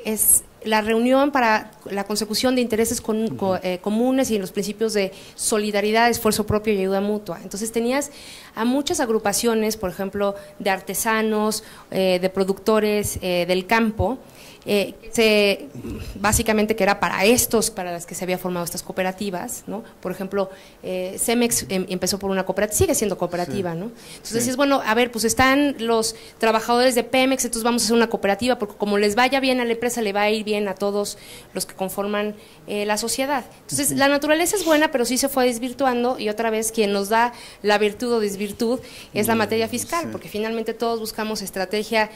es la reunión para la consecución de intereses comunes y en los principios de solidaridad, esfuerzo propio y ayuda mutua. Entonces tenías a muchas agrupaciones, por ejemplo, de artesanos, de productores del campo, básicamente que era para las que se había formado estas cooperativas, ¿no? Por ejemplo, Cemex empezó por una cooperativa, sigue siendo cooperativa, ¿no? Entonces es bueno, a ver, pues están los trabajadores de Pemex, entonces vamos a hacer una cooperativa, porque como les vaya bien a la empresa, le va a ir bien a todos los que conforman la sociedad. Entonces la naturaleza es buena, pero sí se fue desvirtuando, y otra vez quien nos da la virtud o desvirtud es la materia fiscal, porque finalmente todos buscamos estrategia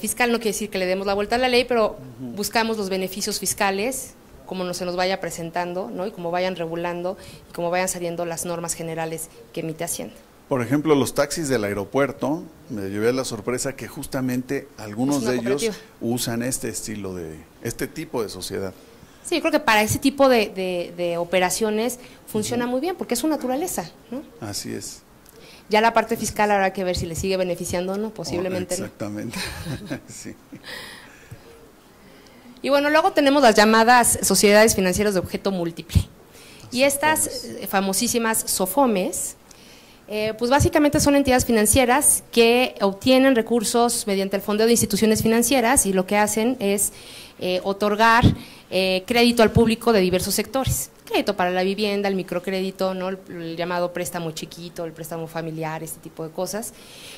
fiscal. No quiere decir que le demos la vuelta a la ley, pero buscamos los beneficios fiscales como se nos vaya presentando, ¿no? Y como vayan regulando y como vayan saliendo las normas generales que emite Hacienda. Por ejemplo, los taxis del aeropuerto, me llevé la sorpresa que justamente algunos de ellos usan este tipo de sociedad. Sí, yo creo que para ese tipo de operaciones funciona muy bien, porque es su naturaleza, ¿no? Así es. Ya la parte fiscal habrá que ver si le sigue beneficiando o no, posiblemente exactamente. Sí. Y bueno, luego tenemos las llamadas sociedades financieras de objeto múltiple. Y estas famosísimas SOFOMES, pues básicamente son entidades financieras que obtienen recursos mediante el fondeo de instituciones financieras, y lo que hacen es otorgar crédito al público de diversos sectores. Crédito para la vivienda, el microcrédito, ¿no? El llamado préstamo chiquito, el préstamo familiar, este tipo de cosas.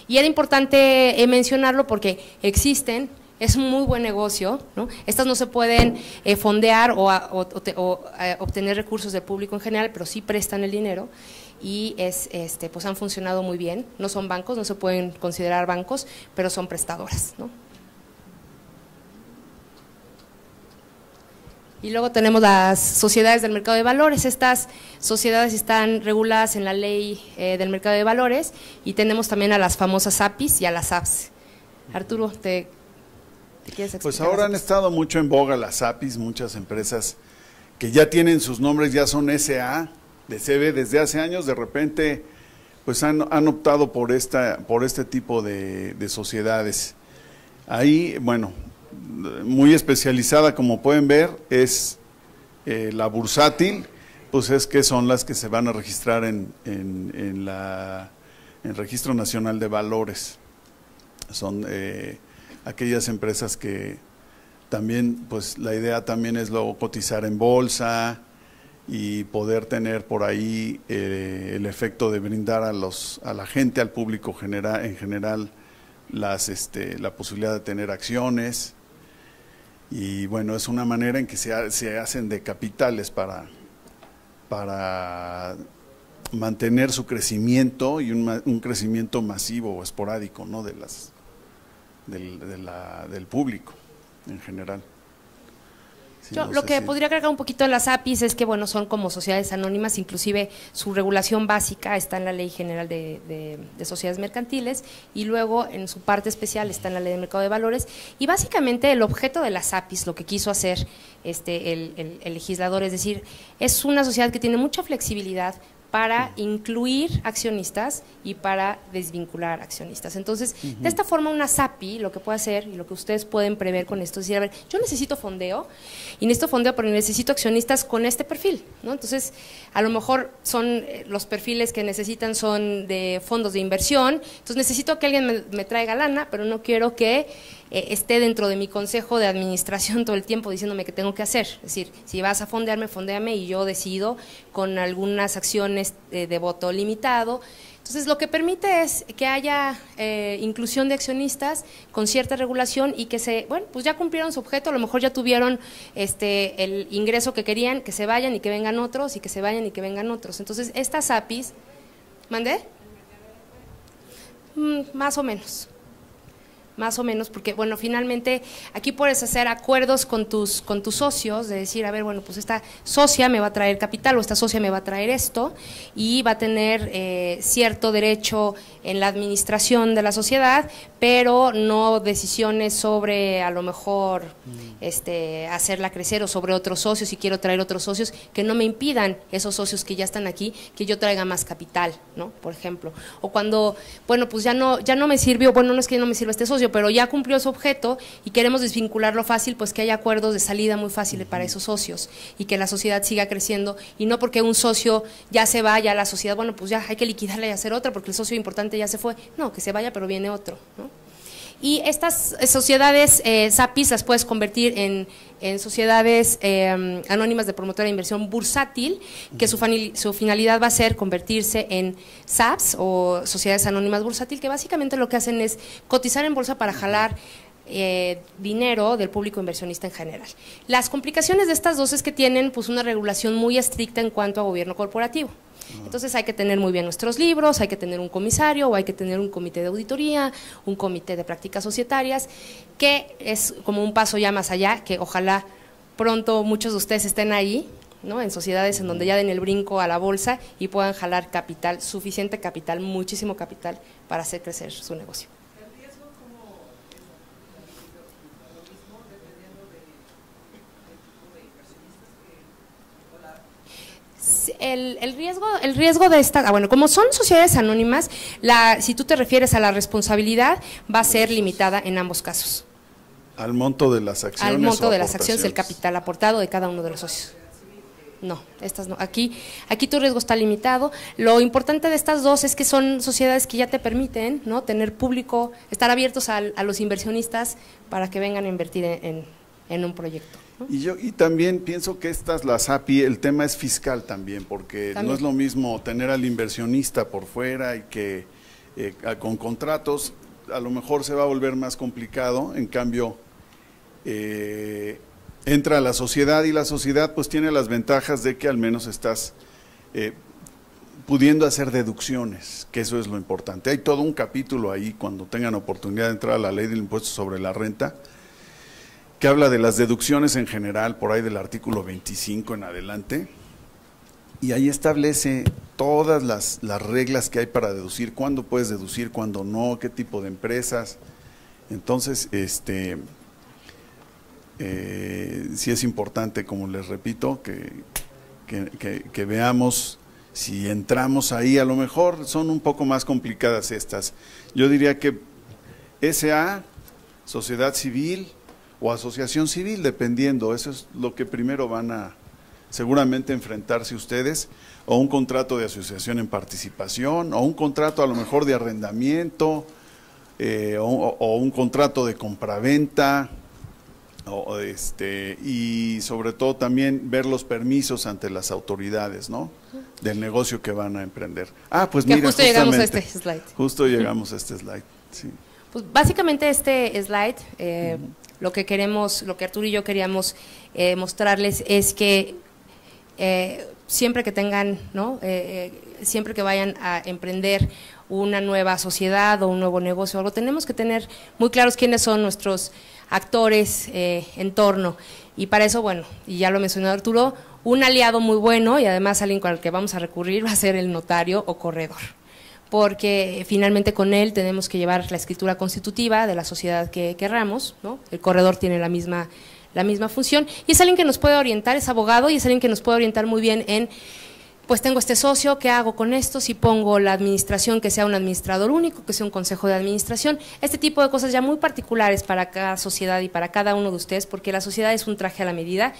Y era importante mencionarlo porque existen, es un muy buen negocio, ¿no? Estas no se pueden fondear o obtener recursos del público en general, pero sí prestan el dinero, y pues han funcionado muy bien. No son bancos, no se pueden considerar bancos, pero son prestadoras, ¿no? Y luego tenemos las sociedades del mercado de valores. Estas sociedades están reguladas en la ley del mercado de valores, y tenemos también a las famosas APIs y a las APS. Arturo, ¿te quieres explicar? Pues ahora han estado mucho en boga las APIs, muchas empresas que ya tienen sus nombres, ya son SA, de CB desde hace años, de repente pues han optado por este tipo de sociedades. Ahí, bueno, muy especializada, como pueden ver, es la bursátil, pues es que son las que se van a registrar en el Registro Nacional de Valores. Son aquellas empresas que también, pues la idea también es luego cotizar en bolsa y poder tener por ahí el efecto de brindar a la gente, al público en general, la posibilidad de tener acciones. Y bueno, es una manera en que se hacen de capitales para mantener su crecimiento, y un crecimiento masivo o esporádico, ¿no? del público en general. Sí, Yo lo que podría agregar un poquito en las APIs es que, bueno, son como sociedades anónimas, inclusive su regulación básica está en la Ley General de Sociedades Mercantiles, y luego en su parte especial está en la Ley de Mercado de Valores, y básicamente el objeto de las APIs, lo que quiso hacer el legislador, es decir, es una sociedad que tiene mucha flexibilidad para incluir accionistas y para desvincular accionistas. Entonces, de esta forma, una SAPI lo que puede hacer, y lo que ustedes pueden prever con esto, es decir, a ver, yo necesito fondeo, pero necesito accionistas con este perfil, ¿no? Entonces, a lo mejor son los perfiles que necesitan son de fondos de inversión, entonces necesito que alguien me traiga lana, pero no quiero que esté dentro de mi consejo de administración todo el tiempo diciéndome qué tengo que hacer. Es decir, si vas a fondearme, fondéame, y yo decido con algunas acciones de voto limitado. Entonces, lo que permite es que haya inclusión de accionistas con cierta regulación, y que pues ya cumplieron su objeto, a lo mejor ya tuvieron el ingreso que querían, que se vayan y que vengan otros, y que se vayan y que vengan otros. Entonces, estas APIs, ¿mandé? Más o menos. más o menos, porque bueno, finalmente aquí puedes hacer acuerdos con tus socios, de decir, a ver, bueno, pues esta socia me va a traer capital o esta socia me va a traer esto y va a tener cierto derecho en la administración de la sociedad, pero no decisiones sobre a lo mejor hacerla crecer o sobre otros socios, si quiero traer otros socios, que no me impidan esos socios que ya están aquí, que yo traiga más capital, ¿no? Por ejemplo, o cuando, bueno, pues ya no me sirvió, bueno, no es que ya no me sirva este socio, pero ya cumplió su objeto y queremos desvincularlo fácil, pues que haya acuerdos de salida muy fáciles para esos socios y que la sociedad siga creciendo, y no porque un socio ya se vaya, la sociedad, bueno, pues ya hay que liquidarla y hacer otra porque el socio importante ya se fue, no, que se vaya pero viene otro, ¿no? Y estas sociedades SAPIs las puedes convertir en sociedades anónimas de promotora de inversión bursátil, que su finalidad va a ser convertirse en SAPs o sociedades anónimas bursátil, que básicamente lo que hacen es cotizar en bolsa para jalar dinero del público inversionista en general. Las complicaciones de estas dos es que tienen pues una regulación muy estricta en cuanto a gobierno corporativo. Entonces hay que tener muy bien nuestros libros, hay que tener un comisario o hay que tener un comité de auditoría, un comité de prácticas societarias, que es como un paso ya más allá, que ojalá pronto muchos de ustedes estén ahí, ¿no? En sociedades en donde ya den el brinco a la bolsa y puedan jalar capital, suficiente capital, muchísimo capital para hacer crecer su negocio. ¿El riesgo cómo es lo mismo dependiendo del tipo de inversionistas que o la el riesgo de esta, bueno, como son sociedades anónimas, si tú te refieres a la responsabilidad, va a ser limitada en ambos casos. Al monto de las acciones. Al monto o de las acciones, el aportaciones. capital aportado de cada uno de los socios. No, estas no. Aquí tu riesgo está limitado. Lo importante de estas dos es que son sociedades que ya te permiten, ¿no?, tener público, estar abiertos a los inversionistas para que vengan a invertir en un proyecto, ¿no? Y también pienso que las API, el tema es fiscal también, porque También. no es lo mismo tener al inversionista por fuera y que con contratos a lo mejor se va a volver más complicado. En cambio, entra la sociedad y la sociedad pues tiene las ventajas de que al menos estás pudiendo hacer deducciones, que eso es lo importante. Hay todo un capítulo ahí, cuando tengan oportunidad de entrar a la ley del impuesto sobre la renta, que habla de las deducciones en general, por ahí del artículo 25 en adelante, y ahí establece todas las reglas que hay para deducir, cuándo puedes deducir, cuándo no, qué tipo de empresas. Entonces, sí es importante, como les repito, que veamos si entramos ahí. A lo mejor son un poco más complicadas estas. Yo diría que SA, sociedad civil o asociación civil, dependiendo, eso es lo que primero van a seguramente enfrentarse ustedes, o un contrato de asociación en participación, o un contrato a lo mejor de arrendamiento, o un contrato de compraventa, y sobre todo también ver los permisos ante las autoridades, ¿no?, del negocio que van a emprender. Pues que mira, justo llegamos a este slide. Justo llegamos a este slide, sí. Pues básicamente este slide, lo que Arturo y yo queríamos mostrarles es que siempre que tengan, ¿no?, siempre que vayan a emprender una nueva sociedad o un nuevo negocio o algo, tenemos que tener muy claros quiénes son nuestros actores en torno. Y para eso, bueno, y ya lo mencionó Arturo, un aliado muy bueno y además alguien con el que vamos a recurrir va a ser el notario o corredor, porque finalmente con él tenemos que llevar la escritura constitutiva de la sociedad que querramos, ¿no? El corredor tiene la misma función y es alguien que nos puede orientar, es abogado y es alguien que nos puede orientar muy bien en, pues tengo este socio, ¿qué hago con esto? Si pongo la administración, que sea un administrador único, que sea un consejo de administración, este tipo de cosas ya muy particulares para cada sociedad y para cada uno de ustedes, porque la sociedad es un traje a la medida,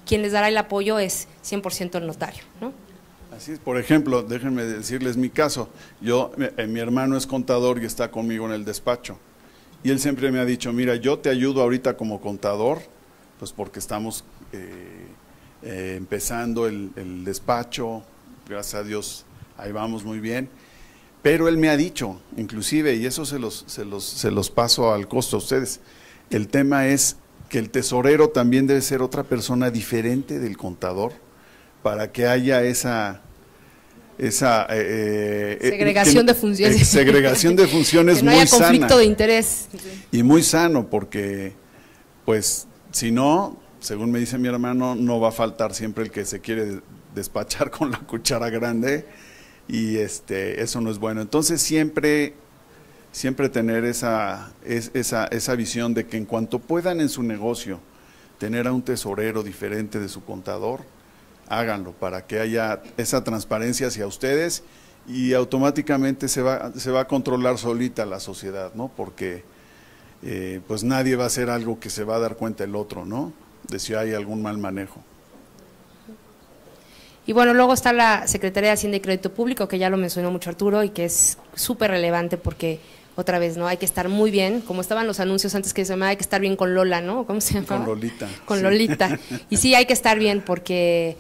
quien les dará el apoyo es 100% el notario, ¿no? Así es. Por ejemplo, déjenme decirles mi caso. Mi hermano es contador y está conmigo en el despacho, y él siempre me ha dicho, mira, yo te ayudo ahorita como contador, pues porque estamos empezando el despacho, gracias a Dios ahí vamos muy bien, pero él me ha dicho, inclusive, y eso se los paso al costo a ustedes, el tema es que el tesorero también debe ser otra persona diferente del contador, para que haya esa segregación de funciones. Segregación de funciones que no muy haya conflicto sana de interés. y muy sano, porque pues si no, según me dice mi hermano, no va a faltar siempre el que se quiere despachar con la cuchara grande y eso no es bueno. Entonces siempre tener esa visión de que en cuanto puedan en su negocio tener a un tesorero diferente de su contador, háganlo para que haya esa transparencia hacia ustedes y automáticamente se va a controlar solita la sociedad, ¿no? Porque pues nadie va a hacer algo que se va a dar cuenta el otro, ¿no? De si hay algún mal manejo. Y bueno, luego está la Secretaría de Hacienda y Crédito Público, que ya lo mencionó mucho Arturo y que es súper relevante porque otra vez, ¿no? Hay que estar muy bien, como estaban los anuncios antes que se llamaba, hay que estar bien con Lola, ¿no? ¿Cómo se llama? Con Lolita. Con sí. Lolita. Y sí, hay que estar bien porque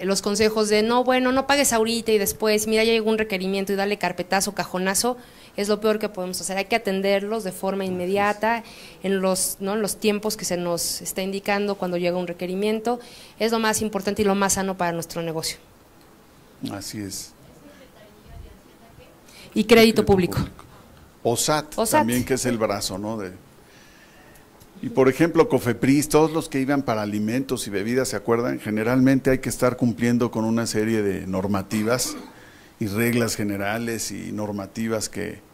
los consejos de no, bueno, no pagues ahorita y después, mira, ya llegó un requerimiento y dale carpetazo, cajonazo, es lo peor que podemos hacer. Hay que atenderlos de forma inmediata, en los tiempos que se nos está indicando cuando llega un requerimiento. Es lo más importante y lo más sano para nuestro negocio. Así es. Y crédito público. O SAT, O SAT. también, que es el brazo, ¿no? Y por ejemplo, COFEPRIS, todos los que iban para alimentos y bebidas, ¿se acuerdan? Generalmente hay que estar cumpliendo con una serie de normativas y reglas generales y normativas que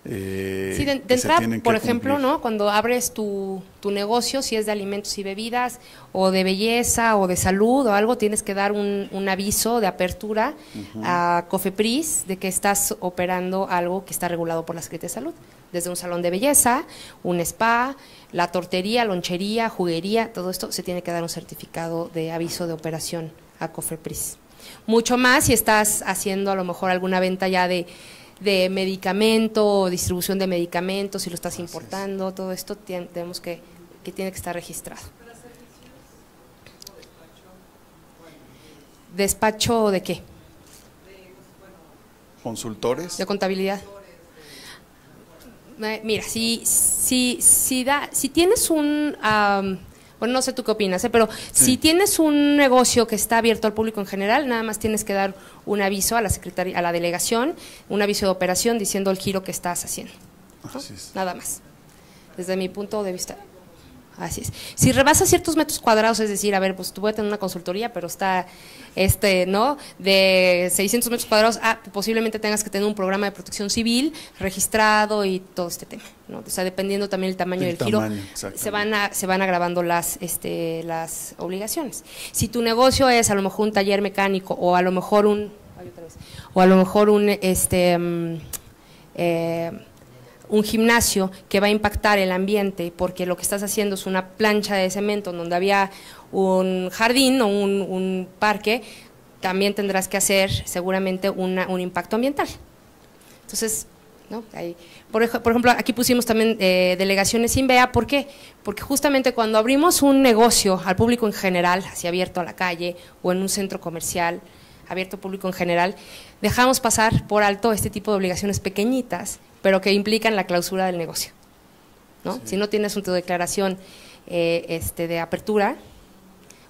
Sí, de que se entrada, tienen que por ejemplo, cumplir. ¿no? Cuando abres tu negocio, si es de alimentos y bebidas, o de belleza, o de salud, o algo, tienes que dar un aviso de apertura a COFEPRIS de que estás operando algo que está regulado por la Secretaría de Salud. Desde un salón de belleza, un spa, la tortería, lonchería, juguería, todo esto se tiene que dar un certificado de aviso de operación a COFEPRIS. Mucho más si estás haciendo a lo mejor alguna venta ya de medicamento o distribución de medicamentos, si lo estás importando, todo esto tenemos que tiene que estar registrado. ¿Despacho de qué? ¿Consultores? ¿De contabilidad? Mira, si tienes un… bueno, no sé tú qué opinas, pero Sí. si tienes un negocio que está abierto al público en general, nada más tienes que dar un aviso a la secretaría, a la delegación, un aviso de operación diciendo el giro que estás haciendo, ¿no? Así es. Nada más. Desde mi punto de vista. Así es. Si rebasa ciertos metros cuadrados, es decir, a ver, pues tú voy a tener una consultoría, pero está, ¿no? De 600 metros cuadrados, posiblemente tengas que tener un programa de protección civil registrado y todo este tema, ¿no? O sea, dependiendo también el tamaño del giro, se van agravando las obligaciones. Si tu negocio es a lo mejor un taller mecánico o a lo mejor un gimnasio que va a impactar el ambiente porque lo que estás haciendo es una plancha de cemento donde había un jardín o un parque, también tendrás que hacer seguramente un impacto ambiental. Entonces, ¿no? Por ejemplo, aquí pusimos también delegaciones INVEA. ¿Por qué? Porque justamente cuando abrimos un negocio al público en general, así abierto a la calle o en un centro comercial, abierto al público en general, dejamos pasar por alto este tipo de obligaciones pequeñitas, pero que implican la clausura del negocio, ¿no? Sí. Si no tienes tu declaración de apertura,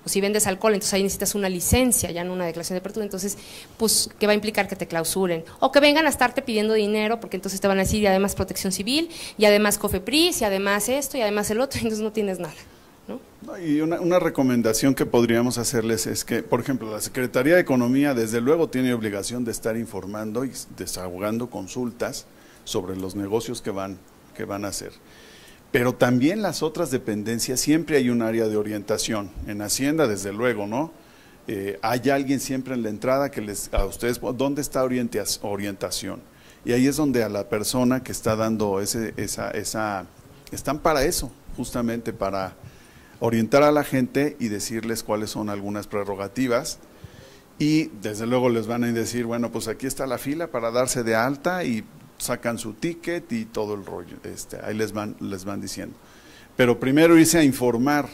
o si vendes alcohol, entonces ahí necesitas una licencia, ya no una declaración de apertura, entonces, pues, ¿qué va a implicar? Que te clausuren, o que vengan a estarte pidiendo dinero, porque entonces te van a decir, y además protección civil, y además COFEPRIS, y además esto, y además el otro, entonces no tienes nada, ¿no? Y una recomendación que podríamos hacerles es que, por ejemplo, la Secretaría de Economía, desde luego, tiene obligación de estar informando y desahogando consultas sobre los negocios que van a hacer. Pero también las otras dependencias, siempre hay un área de orientación. En Hacienda, desde luego, ¿no? Hay alguien siempre en la entrada que a ustedes, ¿dónde está orientación? Y ahí es donde a la persona que está dando están para eso, justamente para orientar a la gente y decirles cuáles son algunas prerrogativas. Y desde luego les van a decir, bueno, pues aquí está la fila para darse de alta y sacan su ticket y todo el rollo, ahí les van diciendo. Pero primero irse a informar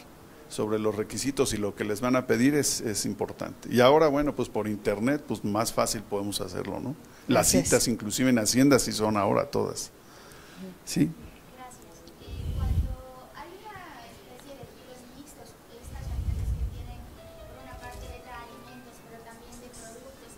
sobre los requisitos y lo que les van a pedir es importante. Y ahora, bueno, pues por internet, pues más fácil podemos hacerlo, ¿no? Las citas, inclusive en Hacienda, sí son ahora todas. ¿Sí? Gracias. Cuando hay una especie de giros mixtos, estas empresas que tienen por una parte letra alimentos, pero también de productos,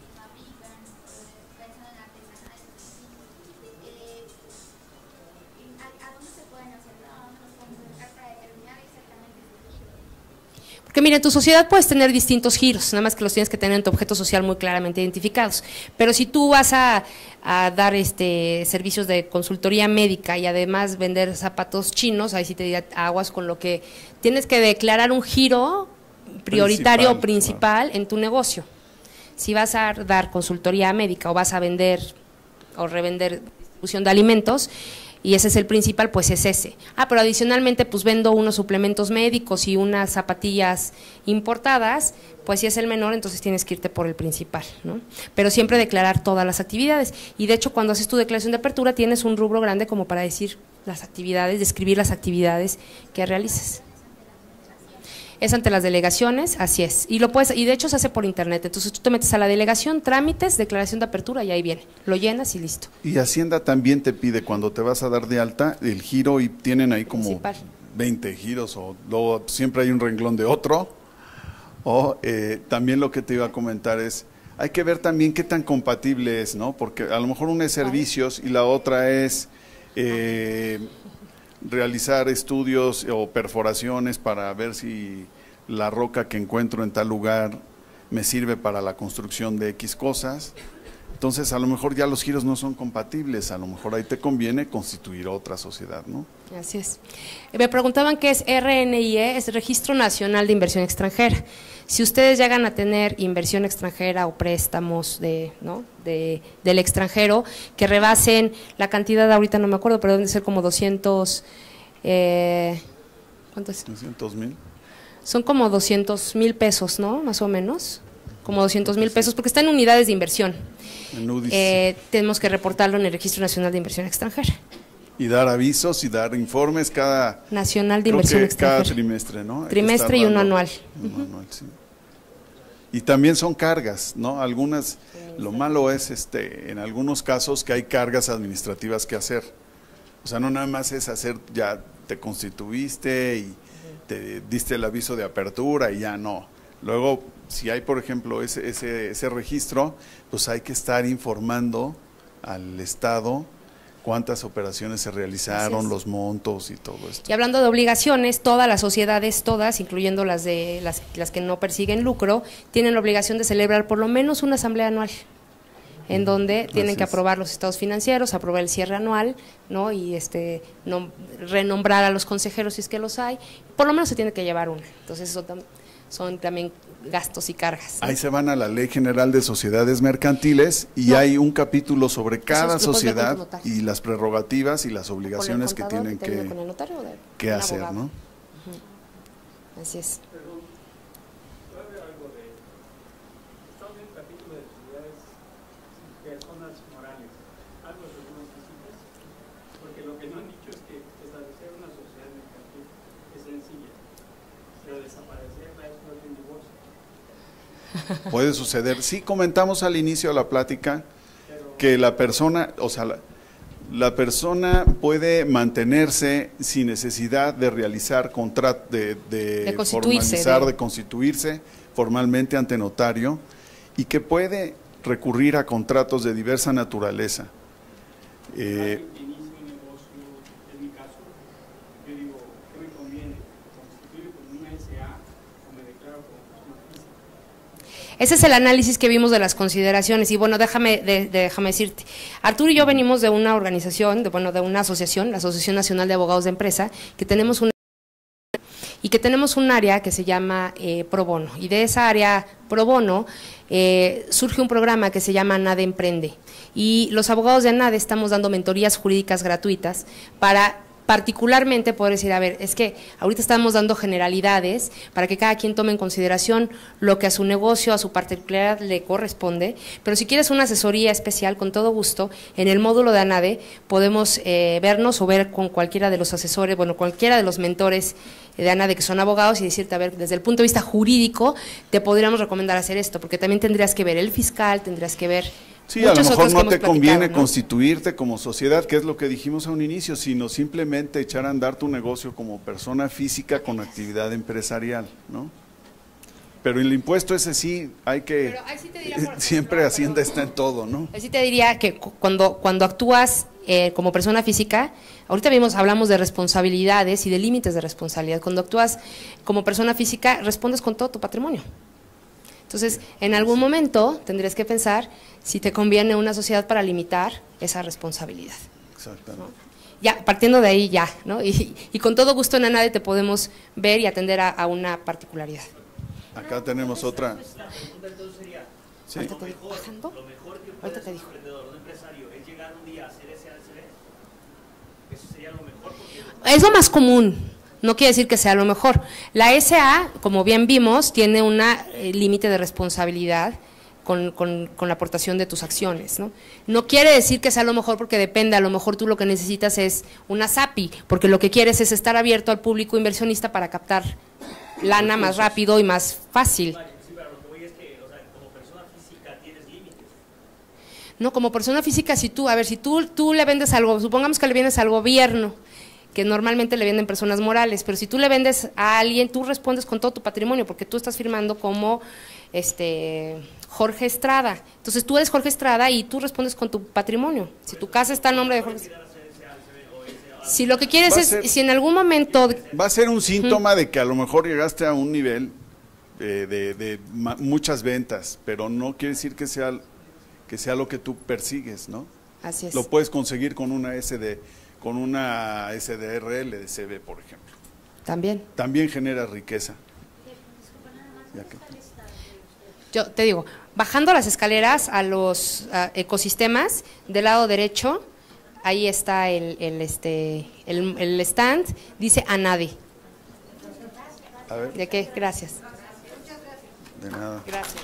Porque mira, en tu sociedad puedes tener distintos giros, nada más que los tienes que tener en tu objeto social muy claramente identificados. Pero si tú vas a dar servicios de consultoría médica y además vender zapatos chinos, ahí sí te diría aguas con lo que tienes que declarar un giro prioritario o principal en tu negocio. Si vas a dar consultoría médica o vas a vender o revender distribución de alimentos, y ese es el principal, pues es ese. Pero adicionalmente pues vendo unos suplementos médicos y unas zapatillas importadas, pues si es el menor, entonces tienes que irte por el principal, ¿no? Pero siempre declarar todas las actividades, y de hecho cuando haces tu declaración de apertura tienes un rubro grande como para decir las actividades, describir las actividades que realices. Es ante las delegaciones, así es, y de hecho se hace por internet, entonces tú te metes a la delegación, trámites, declaración de apertura y ahí viene, lo llenas y listo. Y Hacienda también te pide cuando te vas a dar de alta el giro y tienen ahí como Principal. 20 giros o luego siempre hay un renglón de otro. O también lo que te iba a comentar es, hay que ver también qué tan compatible es, ¿no? Porque a lo mejor una es servicios y la otra es realizar estudios o perforaciones para ver si la roca que encuentro en tal lugar me sirve para la construcción de X cosas. Entonces a lo mejor ya los giros no son compatibles, a lo mejor ahí te conviene constituir otra sociedad, ¿no? Así es. Me preguntaban qué es RNIE, es Registro Nacional de Inversión Extranjera. Si ustedes llegan a tener inversión extranjera o préstamos del extranjero que rebasen la cantidad, ahorita no me acuerdo, pero deben ser como 200, ¿cuánto es? 200,000. Son como 200,000 pesos, ¿no? Más o menos, como 200,000 pesos, porque está en unidades de inversión. En UDIs. Tenemos que reportarlo en el Registro Nacional de Inversión Extranjera. Y dar avisos y dar informes cada… Nacional de Inversión Extranjera. Cada trimestre, ¿no? Trimestre y uno anual. Uno anual, sí. Y también son cargas, ¿no? Algunas, lo malo es en algunos casos que hay cargas administrativas que hacer. O sea, no nada más es hacer, ya te constituiste y te diste el aviso de apertura y ya no. Luego, si hay, por ejemplo, ese registro, pues hay que estar informando al Estado cuántas operaciones se realizaron, los montos y todo esto. Y hablando de obligaciones, todas las sociedades, todas, incluyendo las que no persiguen lucro, tienen la obligación de celebrar por lo menos una asamblea anual, en donde tienen que aprobar los estados financieros, aprobar el cierre anual, ¿no? Y renombrar a los consejeros si es que los hay, por lo menos se tiene que llevar una. Entonces eso son también gastos y cargas, ¿no? Ahí se van a la Ley General de Sociedades Mercantiles y hay un capítulo sobre cada sociedad y las prerrogativas y las obligaciones que tienen que hacer, ¿no? Así es. Perdón, ¿puede haber algo de… Estamos en el capítulo de sociedades, personas morales, algo de algunas cositas? Porque lo que no han dicho es que establecer una sociedad mercantil es sencilla, pero desaparecerla es más de un divorcio. Puede suceder. Sí, comentamos al inicio de la plática que la persona, o sea, la persona puede mantenerse sin necesidad de realizar contrato, de formalizar, de constituirse formalmente ante notario y que puede recurrir a contratos de diversa naturaleza. Inicio un negocio, en mi caso, yo digo, ¿qué me conviene? ¿Constituir como una SA o me declaro como persona física? Ese es el análisis que vimos de las consideraciones y bueno, déjame decirte, Arturo y yo venimos de una organización, de una asociación, la Asociación Nacional de Abogados de Empresa, que tenemos un área que se llama Pro Bono, y de esa área Pro Bono surge un programa que se llama ANADE Emprende, y los abogados de ANADE estamos dando mentorías jurídicas gratuitas para particularmente poder decir, a ver, es que ahorita estamos dando generalidades para que cada quien tome en consideración lo que a su negocio, a su particularidad le corresponde, pero si quieres una asesoría especial, con todo gusto, en el módulo de ANADE podemos vernos o ver con cualquiera de los asesores, cualquiera de los mentores de ANADE que son abogados y decirte, a ver, desde el punto de vista jurídico, te podríamos recomendar hacer esto, porque también tendrías que ver el fiscal, tendrías que ver… Sí, a lo mejor no te conviene constituirte como sociedad, que es lo que dijimos a un inicio, sino simplemente echar a andar tu negocio como persona física con actividad empresarial, ¿no? Pero el impuesto ese sí hay que, Pero ahí sí te diría, por ejemplo, siempre Hacienda está en todo, ¿no? Así te diría que cuando actúas como persona física, ahorita hablamos de responsabilidades y de límites de responsabilidad. Cuando actúas como persona física, respondes con todo tu patrimonio. Entonces, en algún momento tendrías que pensar si te conviene una sociedad para limitar esa responsabilidad. Exactamente. ¿No? Ya, partiendo de ahí ya, ¿no? Y con todo gusto en ANADE te podemos ver y atender a una particularidad. Acá tenemos otra. La pregunta entonces sería, Sí. Ahorita te digo, bajando. lo mejor que puede Ahorita te hacer un digo. emprendedor, un empresario, es llegar un día a hacer ese ACB. Eso sería lo mejor porque Es lo más común, no quiere decir que sea lo mejor. La SA, como bien vimos, tiene un límite de responsabilidad con la aportación de tus acciones, ¿no? No quiere decir que sea lo mejor porque depende, a lo mejor tú lo que necesitas es una SAPI, porque lo que quieres es estar abierto al público inversionista para captar lana más rápido y más fácil. sí, pero lo que voy es que, o sea, como persona física tienes límites. No, como persona física, si tú le vendes algo, supongamos que le vendes al gobierno, que normalmente le venden personas morales, pero si tú le vendes a alguien, tú respondes con todo tu patrimonio, porque tú estás firmando como Jorge Estrada. Entonces tú eres Jorge Estrada y tú respondes con tu patrimonio. Si tu casa está en nombre de Jorge Estrada. Si lo que quieres si en algún momento… Va a ser un síntoma de que a lo mejor llegaste a un nivel de muchas ventas, pero no quiere decir que sea lo que tú persigues, ¿no? Así es. Lo puedes conseguir con una SDRL de CB, por ejemplo. También. También genera riqueza. Ya que- Yo te digo, bajando las escaleras a los ecosistemas, del lado derecho, ahí está el stand, dice ANADE. A ver, ¿De qué? Gracias. de nada. Gracias.